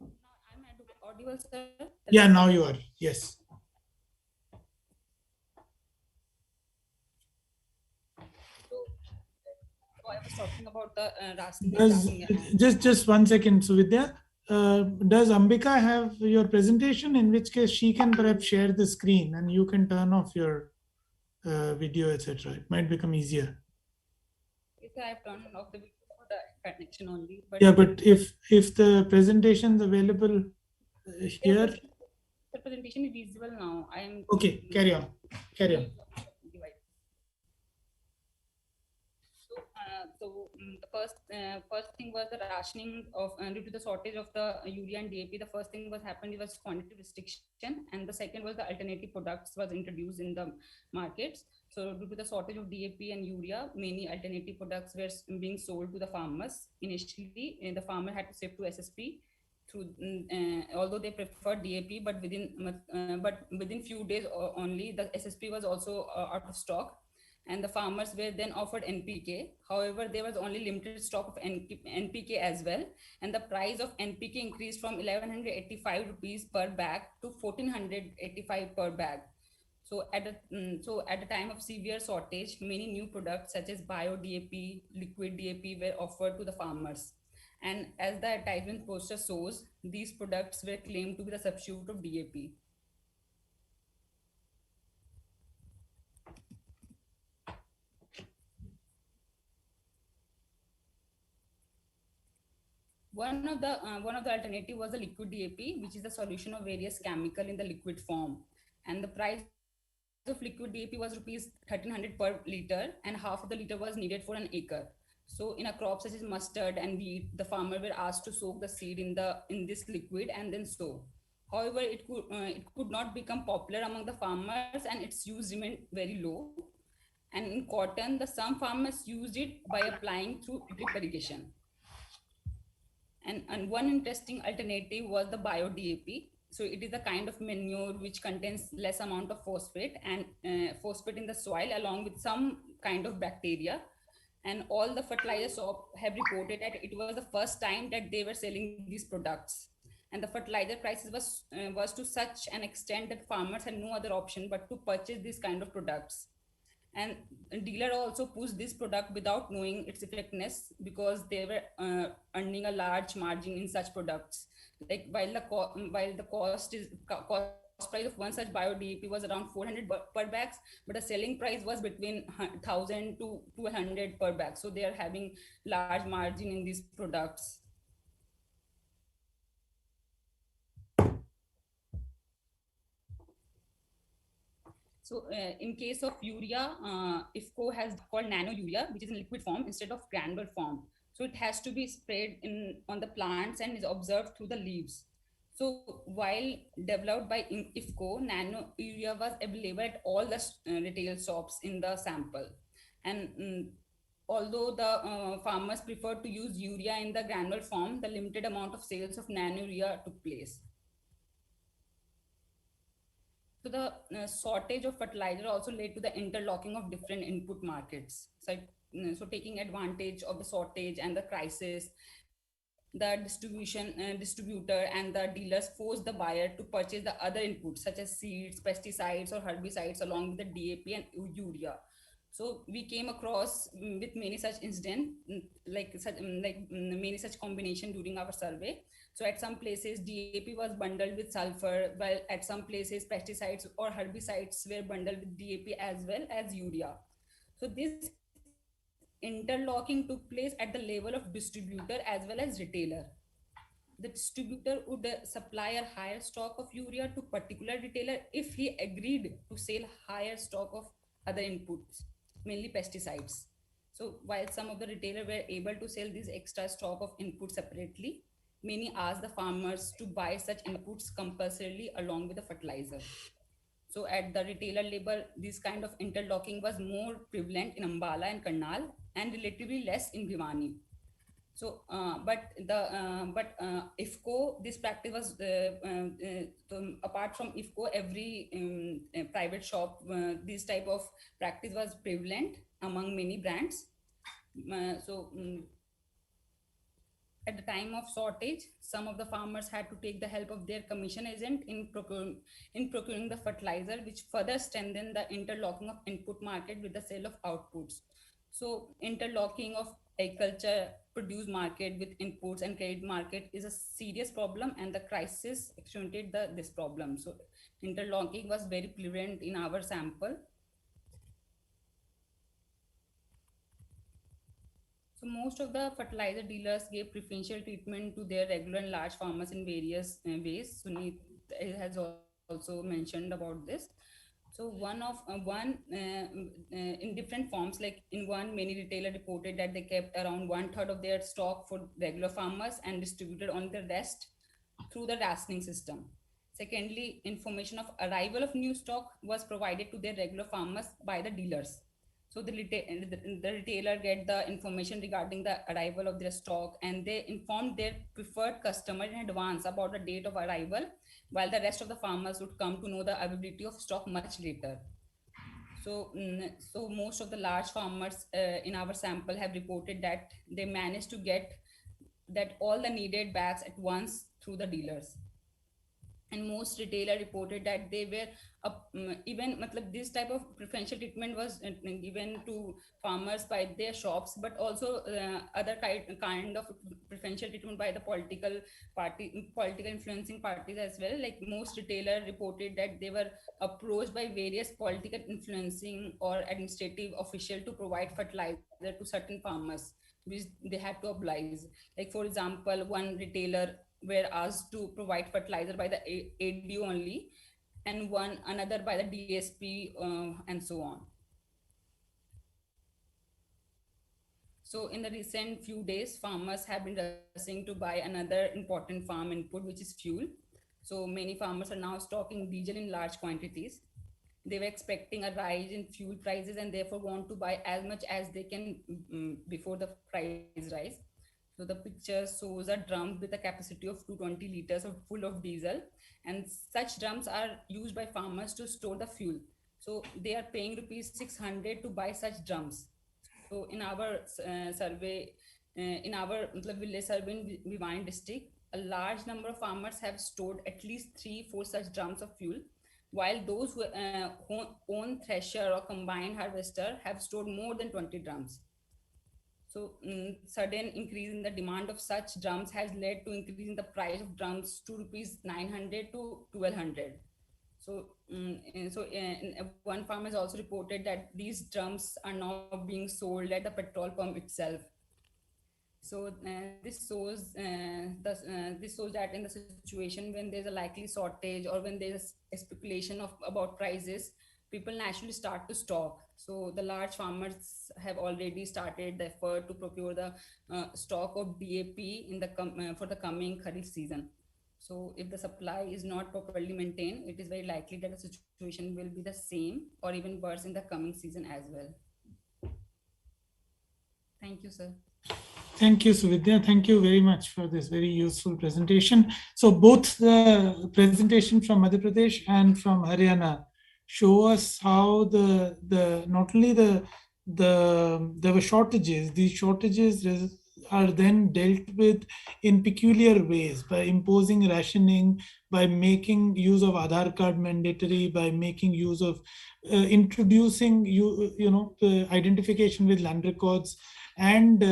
I'm audible, sir. Yeah, now you are. Yes. So I was talking about the rationing. Just 1 second, Suvidya. Does Ambika have your presentation? In which case she can perhaps share the screen and you can turn off your video, etc. It might become easier. Yes, I have turned off the video for the connection only. But yeah, but if the presentation is available here. The presentation is visible now. I am okay. Carry on. Carry on. So the first thing was the rationing of due to the shortage of the urea and DAP. The first thing was quantity restriction, and the second was the alternative products was introduced in the markets. So due to the shortage of DAP and urea, many alternative products were being sold to the farmers. Initially, the farmer had to shift to SSP through, although they preferred DAP, but within few days only the SSP was also out of stock, and the farmers were then offered NPK. However, there was only limited stock of NPK as well, and the price of NPK increased from 1185 rupees per bag to 1485 per bag. So at the time of severe shortage, many new products such as bio DAP, liquid DAP were offered to the farmers. And as the advertisement poster shows, these products were claimed to be the substitute of DAP. One of the alternative was the liquid DAP, which is the solution of various chemical in the liquid form. And the price of liquid DAP was rupees 1300 per liter, and half of the liter was needed for an acre. So in a crop such as mustard and wheat, the farmer were asked to soak the seed in this liquid and then sow. However, it could not become popular among the farmers, and its use remained very low. And in cotton, some farmers used it by applying through drip irrigation. And one interesting alternative was the bio DAP. So it is a kind of manure which contains less amount of phosphate phosphate in the soil, along with some kind of bacteria. And all the fertilizer shops have reported that it was the first time that they were selling these products. And the fertilizer crisis was to such an extent that farmers had no other option but to purchase these kind of products. And dealer also pushed this product without knowing its effectiveness, because they were earning a large margin in such products. Like while the cost price of one such bio DAP was around 400 per bags, but the selling price was between 1000 to 200 per bag. So they are having large margin in these products. So in case of urea, IFCO has called nano urea, which is in liquid form instead of granule form. So it has to be sprayed on the plants and is observed through the leaves. So while developed by IFCO, nano urea was available at all the retail shops in the sample. And although the farmers preferred to use urea in the granule form, the limited amount of sales of nano urea took place. So the shortage of fertilizer also led to the interlocking of different input markets. So taking advantage of the shortage and the crisis, the distributor and the dealers forced the buyer to purchase the other inputs such as seeds, pesticides or herbicides along with the DAP and urea. So we came across with many such incidents, many such combination during our survey. So at some places DAP was bundled with sulfur, while at some places pesticides or herbicides were bundled with DAP as well as urea. So this interlocking took place at the level of distributor as well as retailer. The distributor would supply a higher stock of urea to particular retailer if he agreed to sell higher stock of other inputs, mainly pesticides. So while some of the retailers were able to sell this extra stock of inputs separately, many asked the farmers to buy such inputs compulsorily along with the fertilizer. So at the retailer level, this kind of interlocking was more prevalent in Ambala and Karnal and relatively less in Bhiwani. So, IFCO, this practice was apart from IFCO, every private shop, this type of practice was prevalent among many brands. At the time of shortage, some of the farmers had to take the help of their commission agent in procuring the fertilizer, which further strengthened the interlocking of input market with the sale of outputs. So interlocking of agriculture produce market with inputs and credit market is a serious problem, and the crisis accentuated this problem. So interlocking was very prevalent in our sample. So most of the fertilizer dealers gave preferential treatment to their regular and large farmers in various ways. Sunit has also mentioned about this. So in different forms, like in one, many retailer reported that they kept around 1/3 of their stock for regular farmers and distributed on the rest through the rationing system. Secondly, information of arrival of new stock was provided to their regular farmers by the dealers. So the retailer get the information regarding the arrival of their stock, and they informed their preferred customer in advance about the date of arrival, while the rest of the farmers would come to know the availability of stock much later. So most of the large farmers in our sample have reported that they managed to get that all the needed bags at once through the dealers. And most retailer reported that they were this type of preferential treatment was given to farmers by their shops, but also other kind of preferential treatment by the political influencing parties as well. Like most retailer reported that they were approached by various political influencing or administrative official to provide fertilizer to certain farmers, which they had to oblige. Like for example, one retailer were asked to provide fertilizer by the ADO only, and another by the DSP, and so on. So in the recent few days, farmers have been rushing to buy another important farm input, which is fuel. So many farmers are now stocking diesel in large quantities. They were expecting a rise in fuel prices and therefore want to buy as much as they can before the price rise. So the picture shows a drum with a capacity of 220 liters full of diesel, and such drums are used by farmers to store the fuel. So they are paying ₹600 to buy such drums. So in our survey, in our village survey in Bhiwani district, a large number of farmers have stored at least 3-4 such drums of fuel, while those who own thresher or combined harvester have stored more than 20 drums. So sudden increase in the demand of such drums has led to increase in the price of drums to ₹900 to 1,200. One farmer has also reported that these drums are now being sold at the petrol pump itself. So this shows that in the situation when there's a likely shortage or when there's a speculation about prices, people naturally start to stock. So the large farmers have already started the effort to procure the stock of DAP in the for the coming Kharif season. So if the supply is not properly maintained, it is very likely that the situation will be the same or even worse in the coming season as well. Thank you, sir. Thank you, Suvidya. Thank you very much for this very useful presentation. So both the presentation from Madhya Pradesh and from Haryana show us how not only there were shortages, these shortages are then dealt with in peculiar ways by imposing rationing, by making use of Aadhaar card mandatory, by making use of introducing the identification with land records, and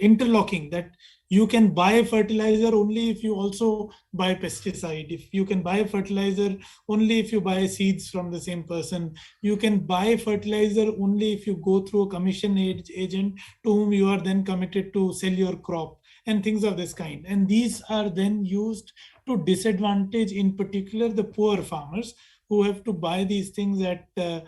interlocking, that you can buy fertilizer only if you also buy pesticide. If you can buy fertilizer only if you buy seeds from the same person. You can buy fertilizer only if you go through a commission agent to whom you are then committed to sell your crop, and things of this kind. And these are then used to disadvantage, in particular, the poor farmers who have to buy these things in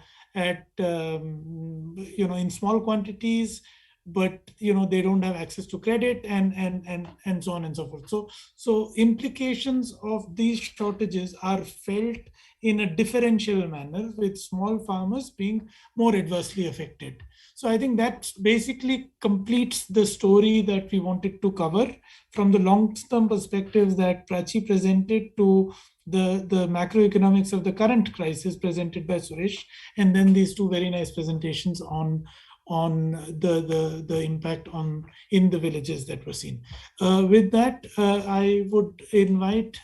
small quantities, but they don't have access to credit, and so on and so forth. So implications of these shortages are felt in a differential manner, with small farmers being more adversely affected. So I think that basically completes the story that we wanted to cover from the long-term perspectives that Prachi presented, to the macroeconomics of the current crisis presented by Suresh, and then these two very nice presentations on the impact in the villages that were seen. With that, I would invite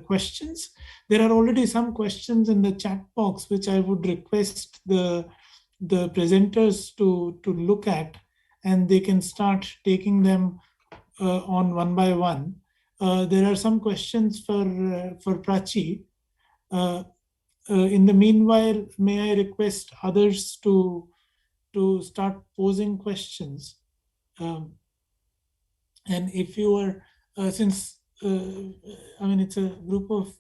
questions. There are already some questions in the chat box, which I would request the presenters to look at, and they can start taking them on one by one. There are some questions for Prachi. In the meanwhile, may I request others to start posing questions? And if you are, since it's a group of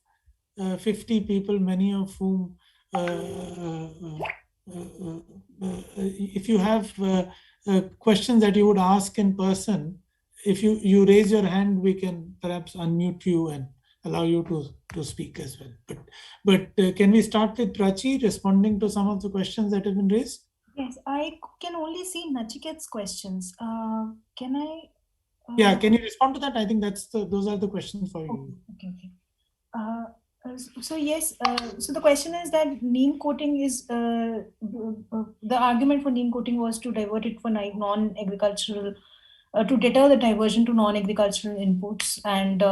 50 people, many of whom, if you have questions that you would ask in person, if you raise your hand, we can perhaps unmute you and allow you to speak as well. But can we start with Prachi responding to some of the questions that have been raised? Yes, I can only see Nachiket's questions. Can I? Yeah, can you respond to that? I think those are the questions for you. Okay. So yes, so the question is that neem coating is, the argument for neem coating was to divert it for non-agricultural, to deter the diversion to non-agricultural inputs, and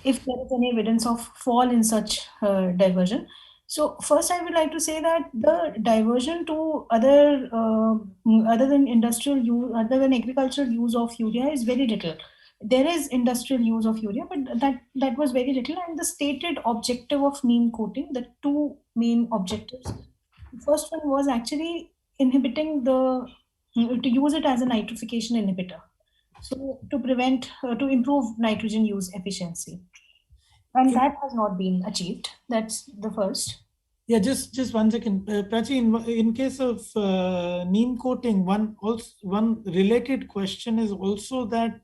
if there is any evidence of fall in such diversion. So first, I would like to say that the diversion to other than industrial use, other than agricultural use of urea is very little. There is industrial use of urea, but that was very little. And the stated objective of neem coating, the two main objectives. The first one was actually inhibiting to use it as a nitrification inhibitor. So to prevent, to improve nitrogen use efficiency. And that has not been achieved. That's the first. Yeah, just 1 second. Prachi, in case of neem coating, one related question is also that,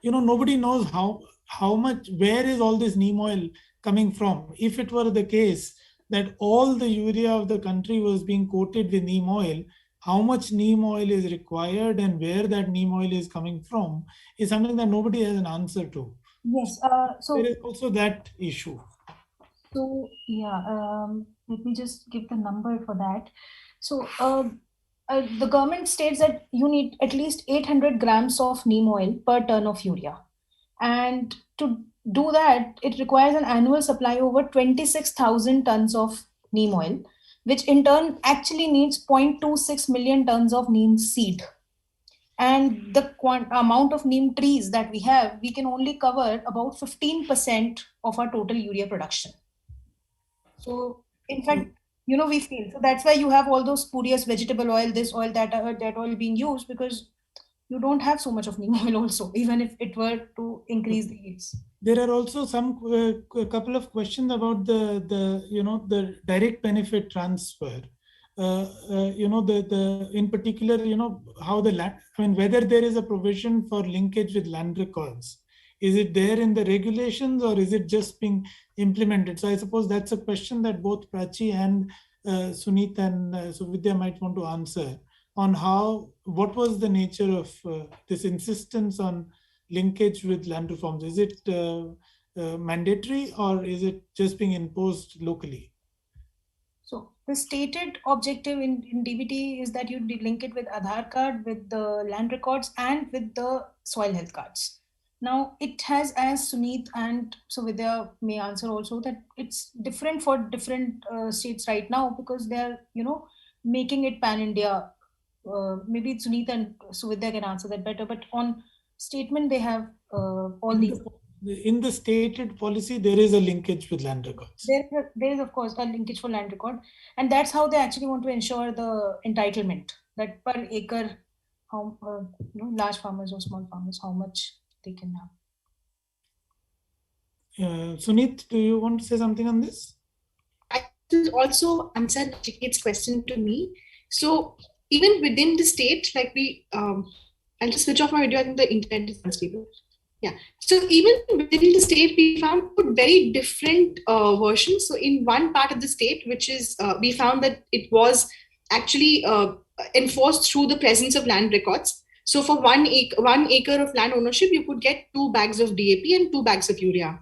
nobody knows how much, where is all this neem oil coming from? If it were the case that all the urea of the country was being coated with neem oil, how much neem oil is required and where that neem oil is coming from is something that nobody has an answer to. Yes. So there is also that issue. So yeah, let me just give the number for that. So the government states that you need at least 800 grams of neem oil per ton of urea. And to do that, it requires an annual supply over 26,000 tons of neem oil, which in turn actually needs 0.26 million tons of neem seed. And the amount of neem trees that we have, we can only cover about 15% of our total urea production. So in fact, we feel, so that's why you have all those spurious vegetable oil, this oil, that oil being used, because you don't have so much of neem oil also, even if it were to increase the yields. There are also some a couple of questions about the direct benefit transfer. In particular, how the land, whether there is a provision for linkage with land records. Is it there in the regulations, or is it just being implemented? So I suppose that's a question that both Prachi and Sunit and Suvidya might want to answer on what was the nature of this insistence on linkage with land reforms. Is it mandatory, or is it just being imposed locally? So the stated objective in DBT is that you link it with Aadhaar card, with the land records, and with the soil health cards. Now it has, as Sunit and Suvidya may answer also, that it's different for different states right now, because they're making it pan-India. Maybe Sunit and Suvidya can answer that better, but on statement they have all these. In the stated policy, there is a linkage with land records. There is, of course, a linkage for land record, and that's how they actually want to ensure the entitlement, that per acre, how large farmers or small farmers, how much they can have. Sunit, do you want to say something on this? I will also answer Chikit's question to me. So even within the state, like I'll just switch off my video. I think the internet is unstable. Yeah. So even within the state, we found very different versions. So in one part of the state, which is, we found that it was actually enforced through the presence of land records. So for 1 acre of land ownership, you could get 2 bags of DAP and 2 bags of urea.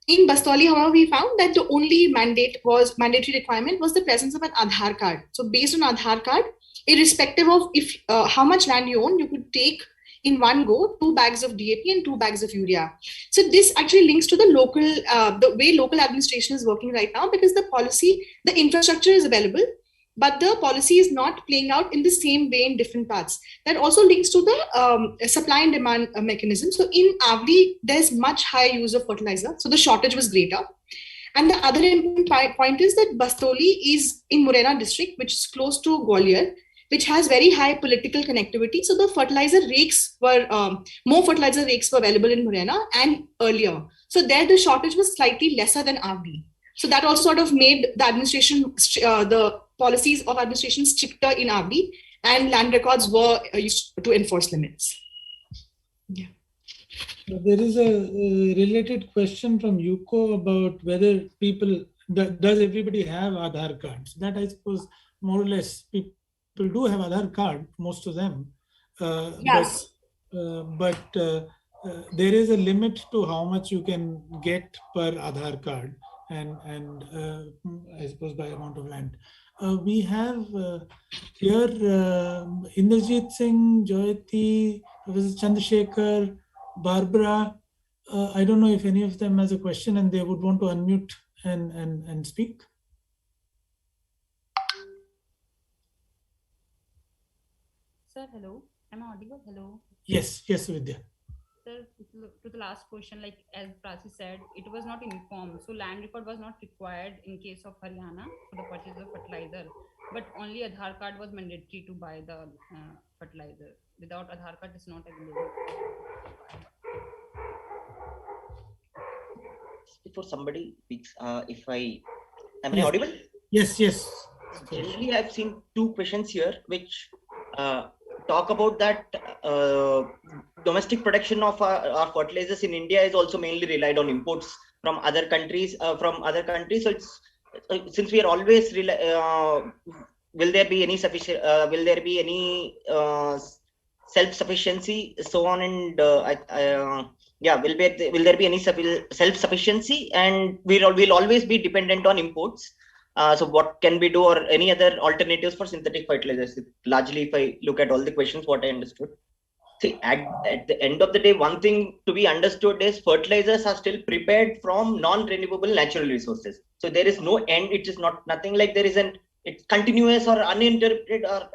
In Bastoli, however, we found that the only mandatory requirement was the presence of an Aadhaar card. So based on Aadhaar card, irrespective of how much land you own, you could take in one go 2 bags of DAP and 2 bags of urea. So this actually links to the way local administration is working right now, because the infrastructure is available, but the policy is not playing out in the same way in different parts. That also links to the supply and demand mechanism. So in Avli, there's much higher use of fertilizer, so the shortage was greater. And the other important point is that Bastoli is in Morena district, which is close to Gwalior, which has very high political connectivity. So the more fertilizer rakes were available in Morena and earlier. So there the shortage was slightly lesser than Avli. So that also sort of made the the policies of administration stricter in Avli, and land records were used to enforce limits. Yeah. There is a related question from Yuko about whether does everybody have Aadhaar cards? That I suppose more or less people do have Aadhaar card, most of them. Yes. But there is a limit to how much you can get per Aadhaar card, and I suppose by amount of land. We have here Inderjit Singh, Jayati, Professor Chandrasekhar, Barbara. I don't know if any of them has a question and they would want to unmute and speak. Sir, hello. Am I audible? Hello. Yes, Vidya. Sir, to the last question, like as Prachi said, it was not informed. So land record was not required in case of Haryana for the purchase of fertilizer, but only Aadhaar card was mandatory to buy the fertilizer. Without Aadhaar card, it's not available. Before somebody speaks, if I am I audible? Yes. Generally, I've seen 2 questions here which talk about that domestic production of our fertilizers in India is also mainly relied on imports from other countries. So it's since we are always will there be any sufficient? Will there be any self-sufficiency? So on and will there be any self-sufficiency? And we'll always be dependent on imports. So what can we do, or any other alternatives for synthetic fertilizers? Largely, if I look at all the questions, what I understood. See, at the end of the day, one thing to be understood is fertilizers are still prepared from non-renewable natural resources. So there is no end. It is nothing like it's continuous or uninterrupted or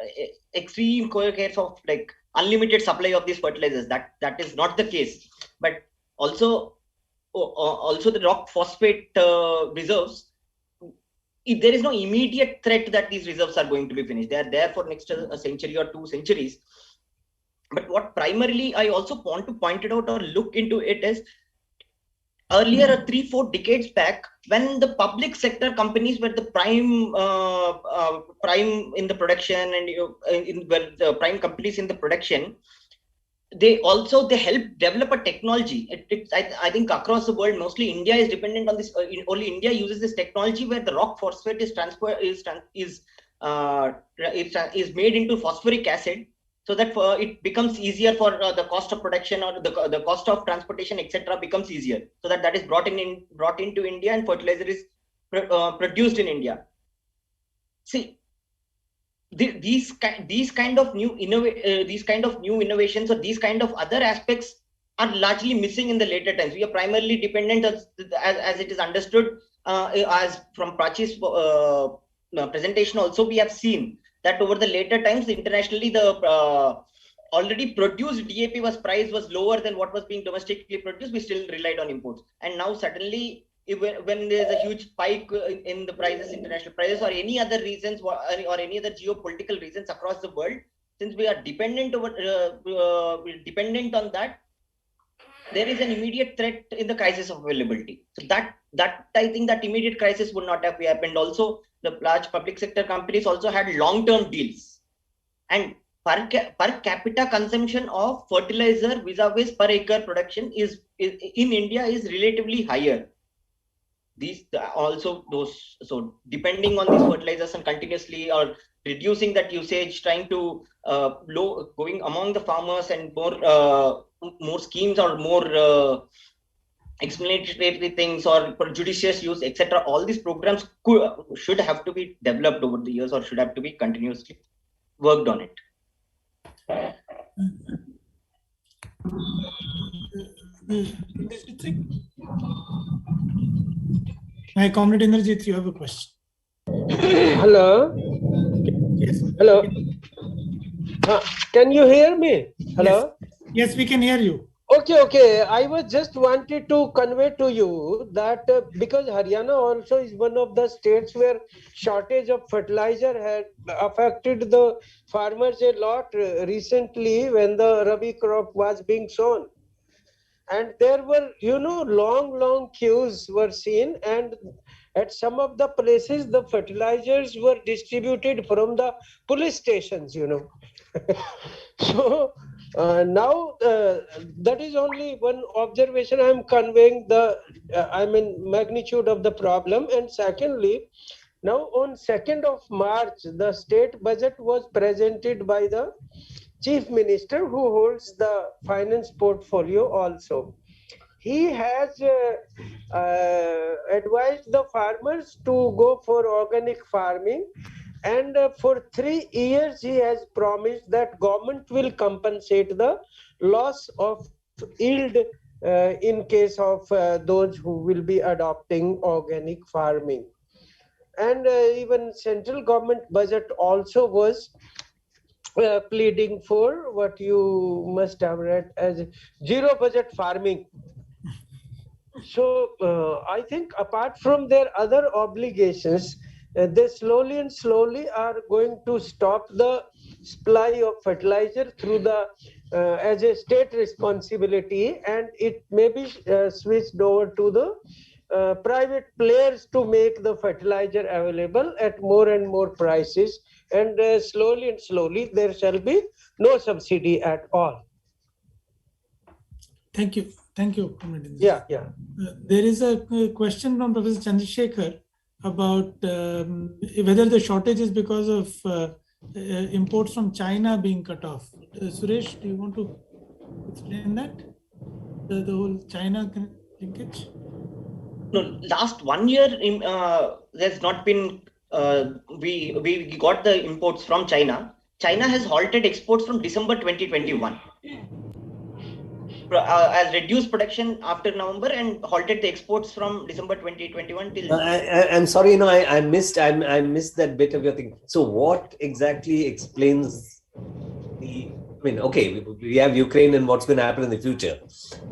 extreme case of like unlimited supply of these fertilizers. That is not the case. But also the rock phosphate reserves, if there is no immediate threat that these reserves are going to be finished, they are there for next a century or 2 centuries. But what primarily I also want to point it out or look into it is, earlier 3-4 decades back, when the public sector companies were the prime in the production, and the prime companies in the production, they help develop a technology. I think across the world, mostly India is dependent on this. Only India uses this technology where the rock phosphate is made into phosphoric acid, so that it becomes easier for the cost of production, or the cost of transportation, etc., becomes easier. So that is brought into India, and fertilizer is produced in India. See, these kind of new innovations, or these kind of other aspects are largely missing in the later times. We are primarily dependent, as it is understood, as from Prachi's presentation also, we have seen that over the later times, internationally, the already produced DAP price was lower than what was being domestically produced. We still relied on imports, and now suddenly, when there's a huge spike in the prices, international prices, or any other reasons, or any other geopolitical reasons across the world, since we are dependent on that, there is an immediate threat in the crisis of availability. So that I think that immediate crisis would not have happened. Also, the large public sector companies also had long-term deals, and per capita consumption of fertilizer vis-a-vis per acre production is in India is relatively higher. So depending on these fertilizers and continuously or reducing that usage, trying to going among the farmers, and more schemes or more explanatory things or judicious use, etc. All these programs should have to be developed over the years, or should have to be continuously worked on it. Hi, Comrade Indrajit, you have a question. Hello. Yes. Hello. Can you hear me? Hello. Yes, we can hear you. Okay. I was just wanted to convey to you that because Haryana also is one of the states where shortage of fertilizer had affected the farmers a lot recently when the Rabi crop was being sown. And there were, long queues were seen, and at some of the places, the fertilizers were distributed from the police stations, So now that is only one observation I am conveying the, magnitude of the problem. And secondly, now on 2nd of March, the state budget was presented by the Chief Minister, who holds the finance portfolio also. He has advised the farmers to go for organic farming, and for 3 years he has promised that government will compensate the loss of yield in case of those who will be adopting organic farming. And even central government budget also was pleading for what you must have read as zero budget farming. So I think apart from their other obligations, they slowly are going to stop the supply of fertilizer through the as a state responsibility, and it may be switched over to the private players to make the fertilizer available at more and more prices, and slowly there shall be no subsidy at all. Thank you. Yeah. There is a question from Professor Chandrasekhar about whether the shortage is because of imports from China being cut off. Suresh, do you want to explain that? The whole China linkage? No, last 1 year, there's not been. We got the imports from China. China has halted exports from December 2021. Has reduced production after November and halted the exports from December 2021 till. I'm sorry, I missed that bit of your thing. So, what exactly explains the I mean, okay, we have Ukraine and what's going to happen in the future.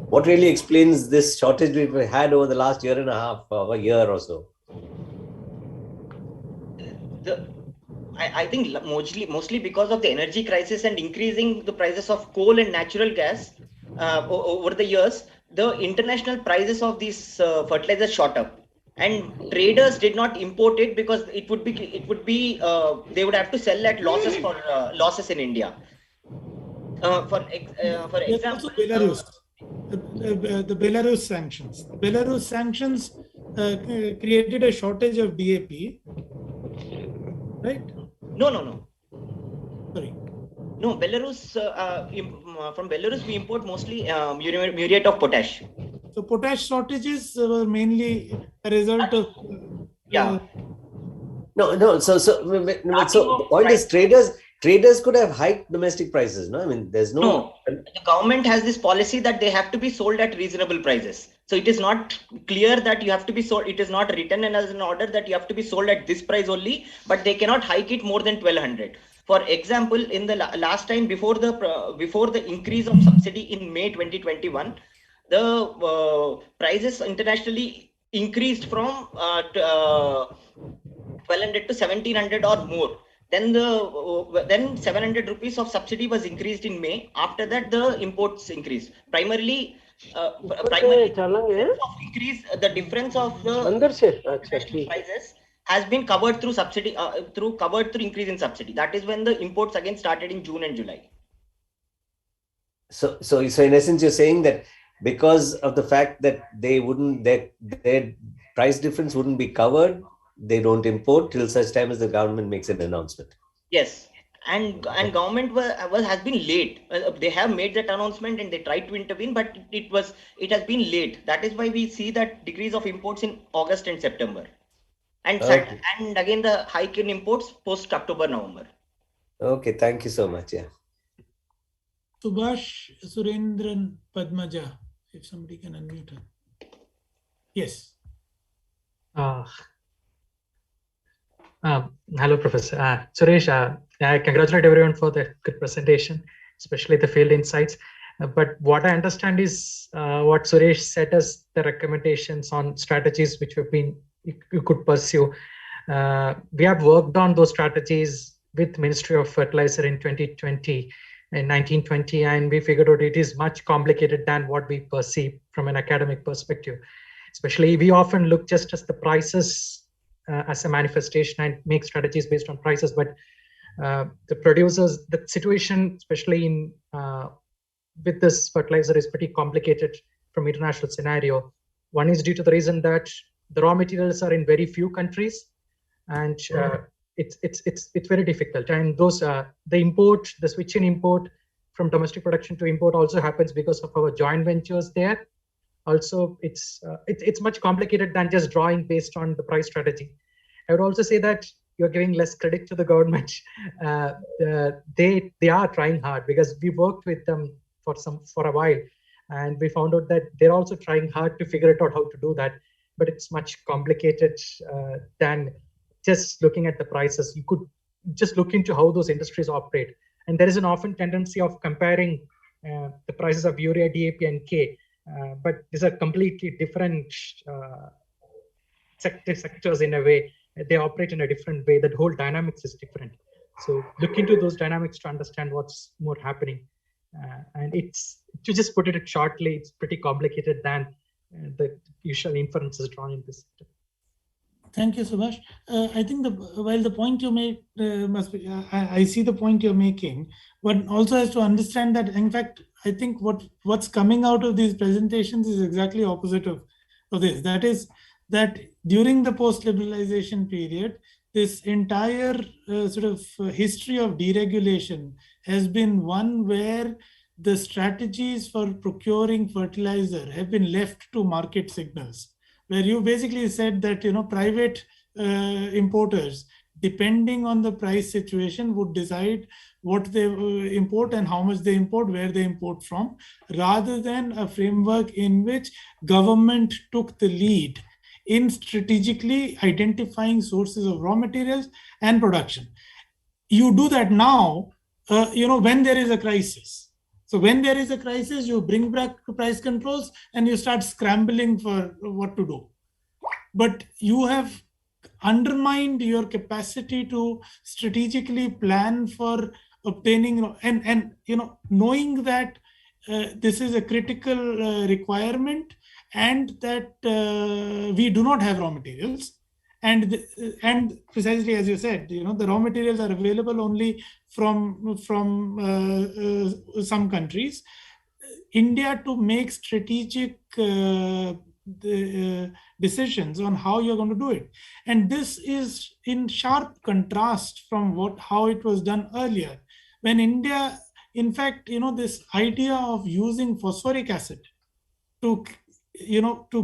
What really explains this shortage we've had over the last year and a half, or a year or so? I think mostly because of the energy crisis and increasing the prices of coal and natural gas over the years, the international prices of these fertilizers shot up, and traders did not import it because it would be they would have to sell at losses for losses in India. For There's example, also Belarus. The Belarus sanctions. Belarus sanctions created a shortage of DAP, right? No. Sorry. No, Belarus. From Belarus, we import mostly muriate of potash. So potash shortages were mainly a result of. Yeah. No. So the point is, traders could have hiked domestic prices. No, I mean, there's no. No, the government has this policy that they have to be sold at reasonable prices. So it is not clear that you have to be sold. It is not written in as an order that you have to be sold at this price only, but they cannot hike it more than 1,200. For example, in the last time before the increase of subsidy in May 2021, the prices internationally increased from 1,200 to 1,700 or more. Then 700 rupees of subsidy was increased in May. After that, the imports increased. Primarily the difference of the prices has been covered through subsidy, through increase in subsidy. That is when the imports again started in June and July. So in essence, you're saying that because of the fact that their price difference wouldn't be covered, they don't import till such time as the government makes an announcement. Yes, and government has been late. They have made that announcement and they tried to intervene, but it has been late. That is why we see that decrease of imports in August and September, and again the hike in imports post October, November. Okay, thank you so much. Yeah. Subhash Surendran Padmaja, if somebody can unmute her. Yes. Hello, Professor. Suresh, I congratulate everyone for the good presentation, especially the field insights. But what I understand is what Suresh said as the recommendations on strategies which you could pursue. We have worked on those strategies with Ministry of Fertilizer in 2020 and 1920, and we figured out it is much complicated than what we perceive from an academic perspective. Especially, we often look just as the prices as a manifestation and make strategies based on prices, but the producers, the situation, especially in with this fertilizer, is pretty complicated from international scenario. One is due to the reason that the raw materials are in very few countries, and it's very difficult. And those the switch in import from domestic production to import also happens because of our joint ventures there. Also, it's much complicated than just drawing based on the price strategy. I would also say that you're giving less credit to the government. They are trying hard, because we worked with them for a while, and we found out that they're also trying hard to figure it out how to do that. But it's much complicated than just looking at the prices. You could just look into how those industries operate, and there is an often tendency of comparing the prices of urea, DAP, and K. But these are completely different sectors in a way. They operate in a different way. That whole dynamics is different. So look into those dynamics to understand what's more happening. And it's, to just put it shortly, it's pretty complicated than the usual inferences drawn in this sector. Thank you, Subhash. I think while the point you made must be, I see the point you're making, but also has to understand that, in fact, I think what's coming out of these presentations is exactly opposite of this. That is that during the post-liberalization period, this entire sort of history of deregulation has been one where the strategies for procuring fertilizer have been left to market signals, where you basically said that, private importers, depending on the price situation, would decide what they import and how much they import, where they import from, rather than a framework in which government took the lead in strategically identifying sources of raw materials and production. You do that now when there is a crisis. So when there is a crisis, you bring back price controls and you start scrambling for what to do. But you have undermined your capacity to strategically plan for obtaining, and knowing that this is a critical requirement, and that we do not have raw materials, and precisely as you said, the raw materials are available only from some countries. India to make strategic decisions on how you're going to do it, and this is in sharp contrast from how it was done earlier, when India, in fact, this idea of using phosphoric acid to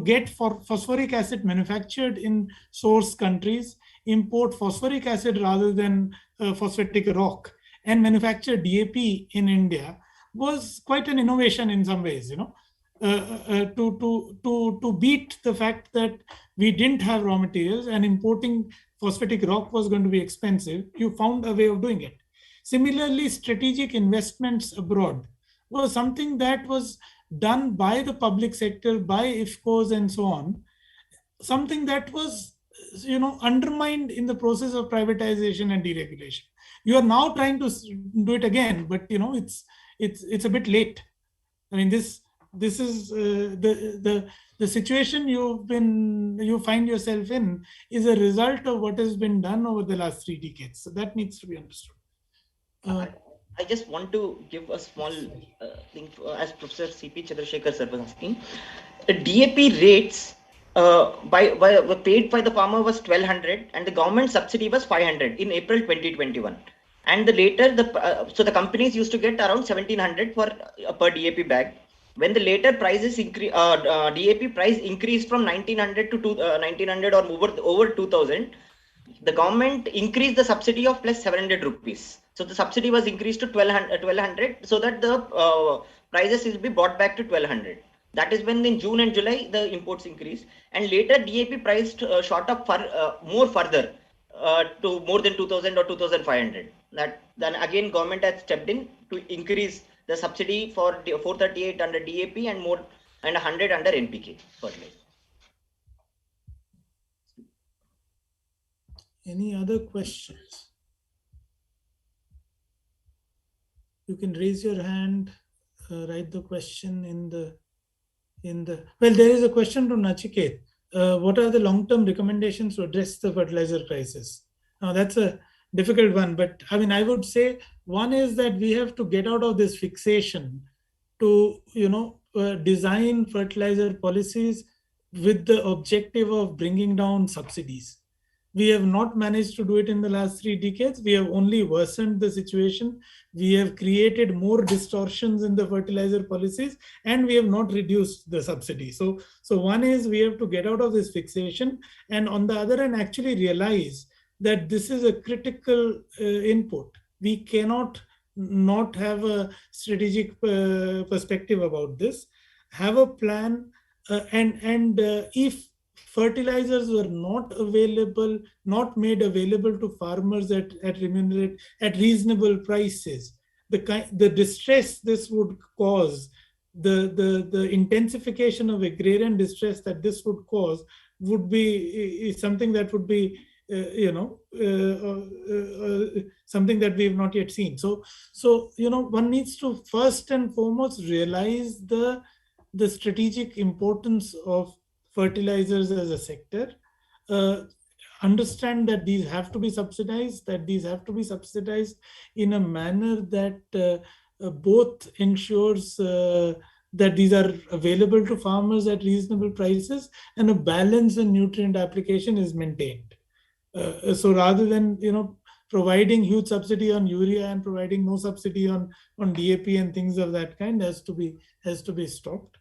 get phosphoric acid manufactured in source countries, import phosphoric acid rather than phosphatic rock, and manufacture DAP in India, was quite an innovation in some ways, to beat the fact that we didn't have raw materials and importing phosphatic rock was going to be expensive. You found a way of doing it. Similarly, strategic investments abroad was something that was done by the public sector, by IFCOs and so on, something that was undermined in the process of privatization and deregulation. You are now trying to do it again, but it's a bit late. I mean, this is the situation you find yourself in is a result of what has been done over the last 3 decades. So that needs to be understood. I just want to give a small thing, as Professor C.P. Chandrasekhar sir was asking. DAP rates were paid by the farmer was 1,200 and the government subsidy was 500 in April 2021. And so the companies used to get around 1,700 per DAP bag. When the later prices DAP price increased from 1,900 to 1,900 or over 2,000, the government increased the subsidy of plus 700 rupees. So the subsidy was increased to 1,200 so that the prices will be brought back to 1,200. That is when in June and July the imports increased, and later DAP price shot up more further to more than 2,000 or 2,500. Then again government has stepped in to increase the subsidy for 438 under DAP and 100 under NPK fertilizer. Any other questions? You can raise your hand, write the question in the. Well, there is a question from Nachiket. What are the long-term recommendations to address the fertilizer crisis? Now, that's a difficult one, but I mean, I would say one is that we have to get out of this fixation to, design fertilizer policies with the objective of bringing down subsidies. We have not managed to do it in the last 3 decades. We have only worsened the situation. We have created more distortions in the fertilizer policies, and we have not reduced the subsidy. So one is we have to get out of this fixation, and on the other hand, actually realize that this is a critical input. We cannot not have a strategic perspective about this, have a plan, and if fertilizers were not made available to farmers at reasonable prices, the distress this would cause, the intensification of agrarian distress that this would cause would be something that would be something that we have not yet seen. So one needs to first and foremost realize the strategic importance of fertilizers as a sector, understand that these have to be subsidized, in a manner that both ensures that these are available to farmers at reasonable prices and a balance in nutrient application is maintained. So rather than providing huge subsidy on urea and providing no subsidy on DAP and things of that kind has to be stopped.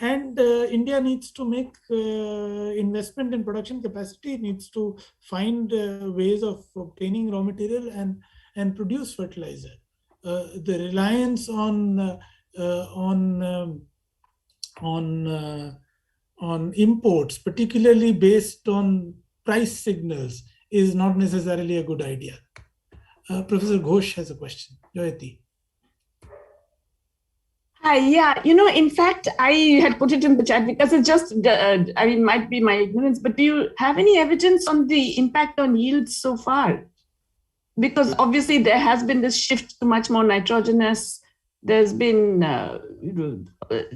And India needs to make investment in production capacity, needs to find ways of obtaining raw material and produce fertilizer. The reliance on imports, particularly based on price signals, is not necessarily a good idea. Professor Ghosh has a question. Jayati. Hi, yeah, in fact, I had put it in the chat because it's just, might be my ignorance, but do you have any evidence on the impact on yields so far? Because obviously there has been this shift to much more nitrogenous. There's been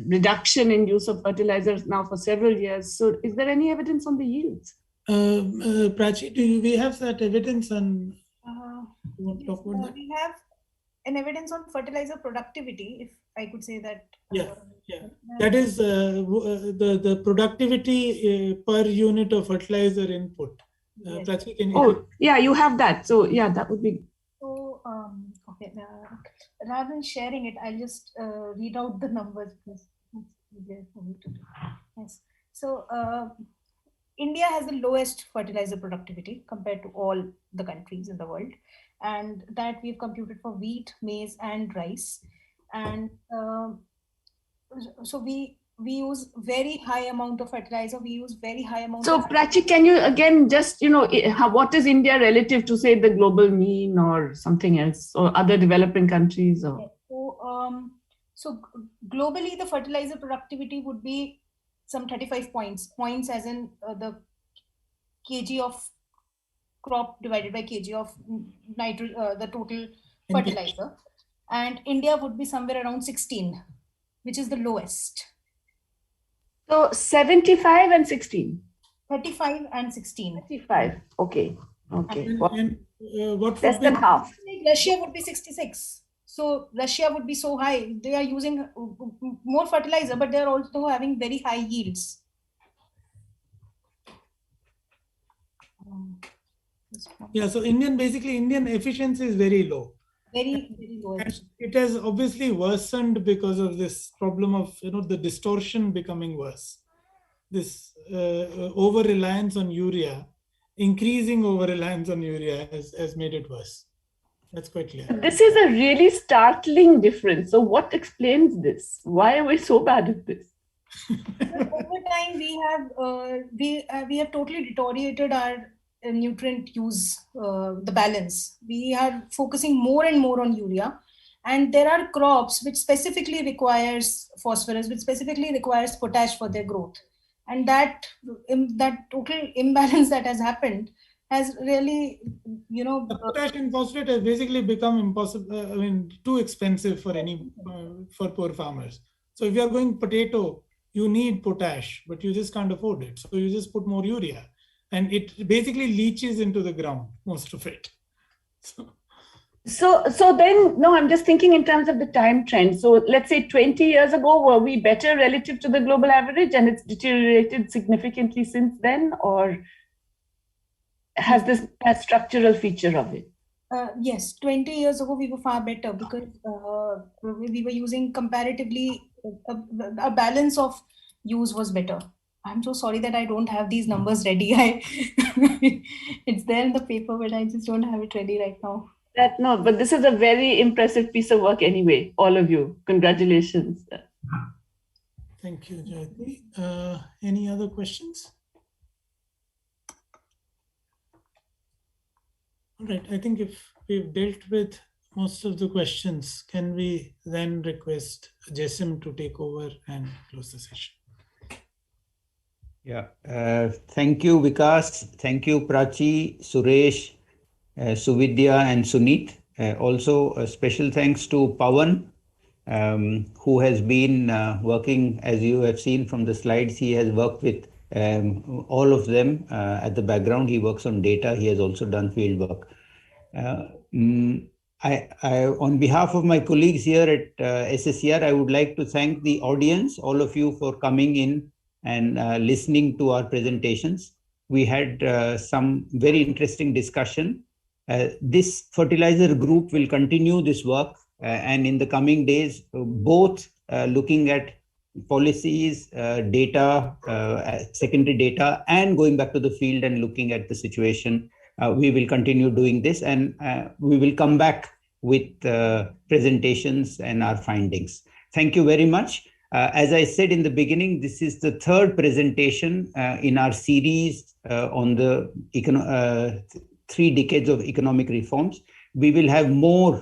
reduction in use fertilizers now for several years. So is there any evidence on the yields? Prachi, do we have that evidence on? You want to talk about that? We have an evidence on fertilizer productivity, if I could say that. Yeah. That is the productivity per unit of fertilizer input. Yes. Prachi, can you have that. So yeah, that would be. So okay. Rather than sharing it, I'll just read out the numbers because it's easier for me to do. Yes. So India has the lowest fertilizer productivity compared to all the countries in the world, and that we've computed for wheat, maize, and rice. And so we use very high amount of fertilizer. We use very high amount. So Prachi, can you again just what is India relative to say the global mean or something else or other developing countries? Or so globally the fertilizer productivity would be some 35 points as in the kg of crop divided by kg of the total fertilizer, and India would be somewhere around 16, which is the lowest. So 75 and 16. 35 and 16. 35. Okay. And what less than half. Russia would be 66. So Russia would be so high. They are using more fertilizer, but they are also having very high yields. Yeah, so Indian efficiency is very low. Very low. And it has obviously worsened because of this problem of the distortion becoming worse. This over-reliance on urea, increasing over-reliance on urea has made it worse. That's quite clear. This is a really startling difference. So what explains this? Why are we so bad at this? Over time, we have totally deteriorated our nutrient use, the balance. We are focusing more and more on urea, and there are crops which specifically requires phosphorus, which specifically requires potash for their growth, and that total imbalance that has happened has really, the potash and phosphate has basically become impossible. Too expensive for for poor farmers. So if you are going potato, you need potash, but you just can't afford it. So you just put more urea. And it basically leaches into the ground, most of it. So then, no, I'm just thinking in terms of the time trend. So let's say 20 years ago, were we better relative to the global average and it's deteriorated significantly since then? Or has this a structural feature of it? Yes, 20 years ago, we were far better because we were using comparatively, a balance of use was better. I'm so sorry that I don't have these numbers ready. It's there in the paper, but I just don't have it ready right now. But this is a very impressive piece of work anyway, all of you. Congratulations. Thank you, Jayati. Any other questions? All right, I think if we've dealt with most of the questions, can we then request Jessim to take over and close the session? Yeah, thank you, Vikas. Thank you, Prachi, Suresh, Suvidya, and Suneet. Also, a special thanks to Pawan, who has been working, as you have seen from the slides, he has worked with all of them at the background. He works on data. He has also done field work. On behalf of my colleagues here at SSCR, I would like to thank the audience, all of you, for coming in and listening to our presentations. We had some very interesting discussion. This fertilizer group will continue this work and in the coming days, both looking at policies, data, secondary data, and going back to the field and looking at the situation. We will continue doing this, and we will come back with presentations and our findings. Thank you very much. As I said in the beginning, this is the third presentation in our series on the 3 decades of economic reforms. we will have more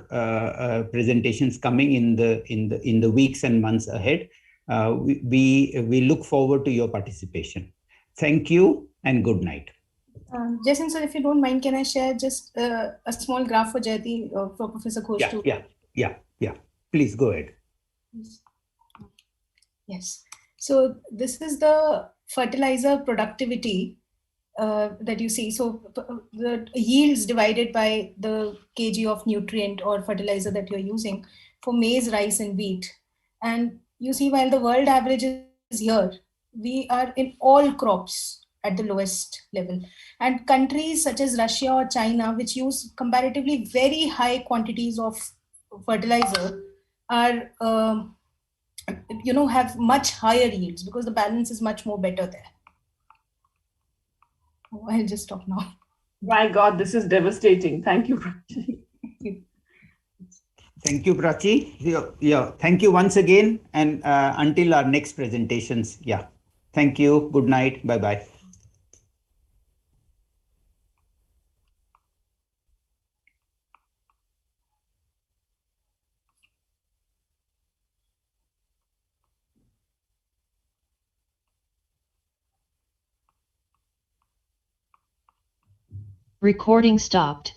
presentations coming in the weeks and months ahead. We look forward to your participation. Thank you and good night. Jason, sir, if you don't mind, can I share just a small graph for Jayati, for Professor Ghosh? Yeah. Please go ahead. Yes. So this is the fertilizer productivity that you see. So the yields divided by the kg of nutrient or fertilizer that you're using for maize, rice, and wheat. And you see, while the world average is here, we are in all crops at the lowest level. And countries such as Russia or China, which use comparatively very high quantities of fertilizer, are have much higher yields because the balance is much more better there. I'll just stop now. My God, this is devastating. Thank you, Prachi. Thank you, Prachi. Yeah, thank you once again. And until our next presentations, yeah. Thank you. Good night. Bye-bye. Recording stopped.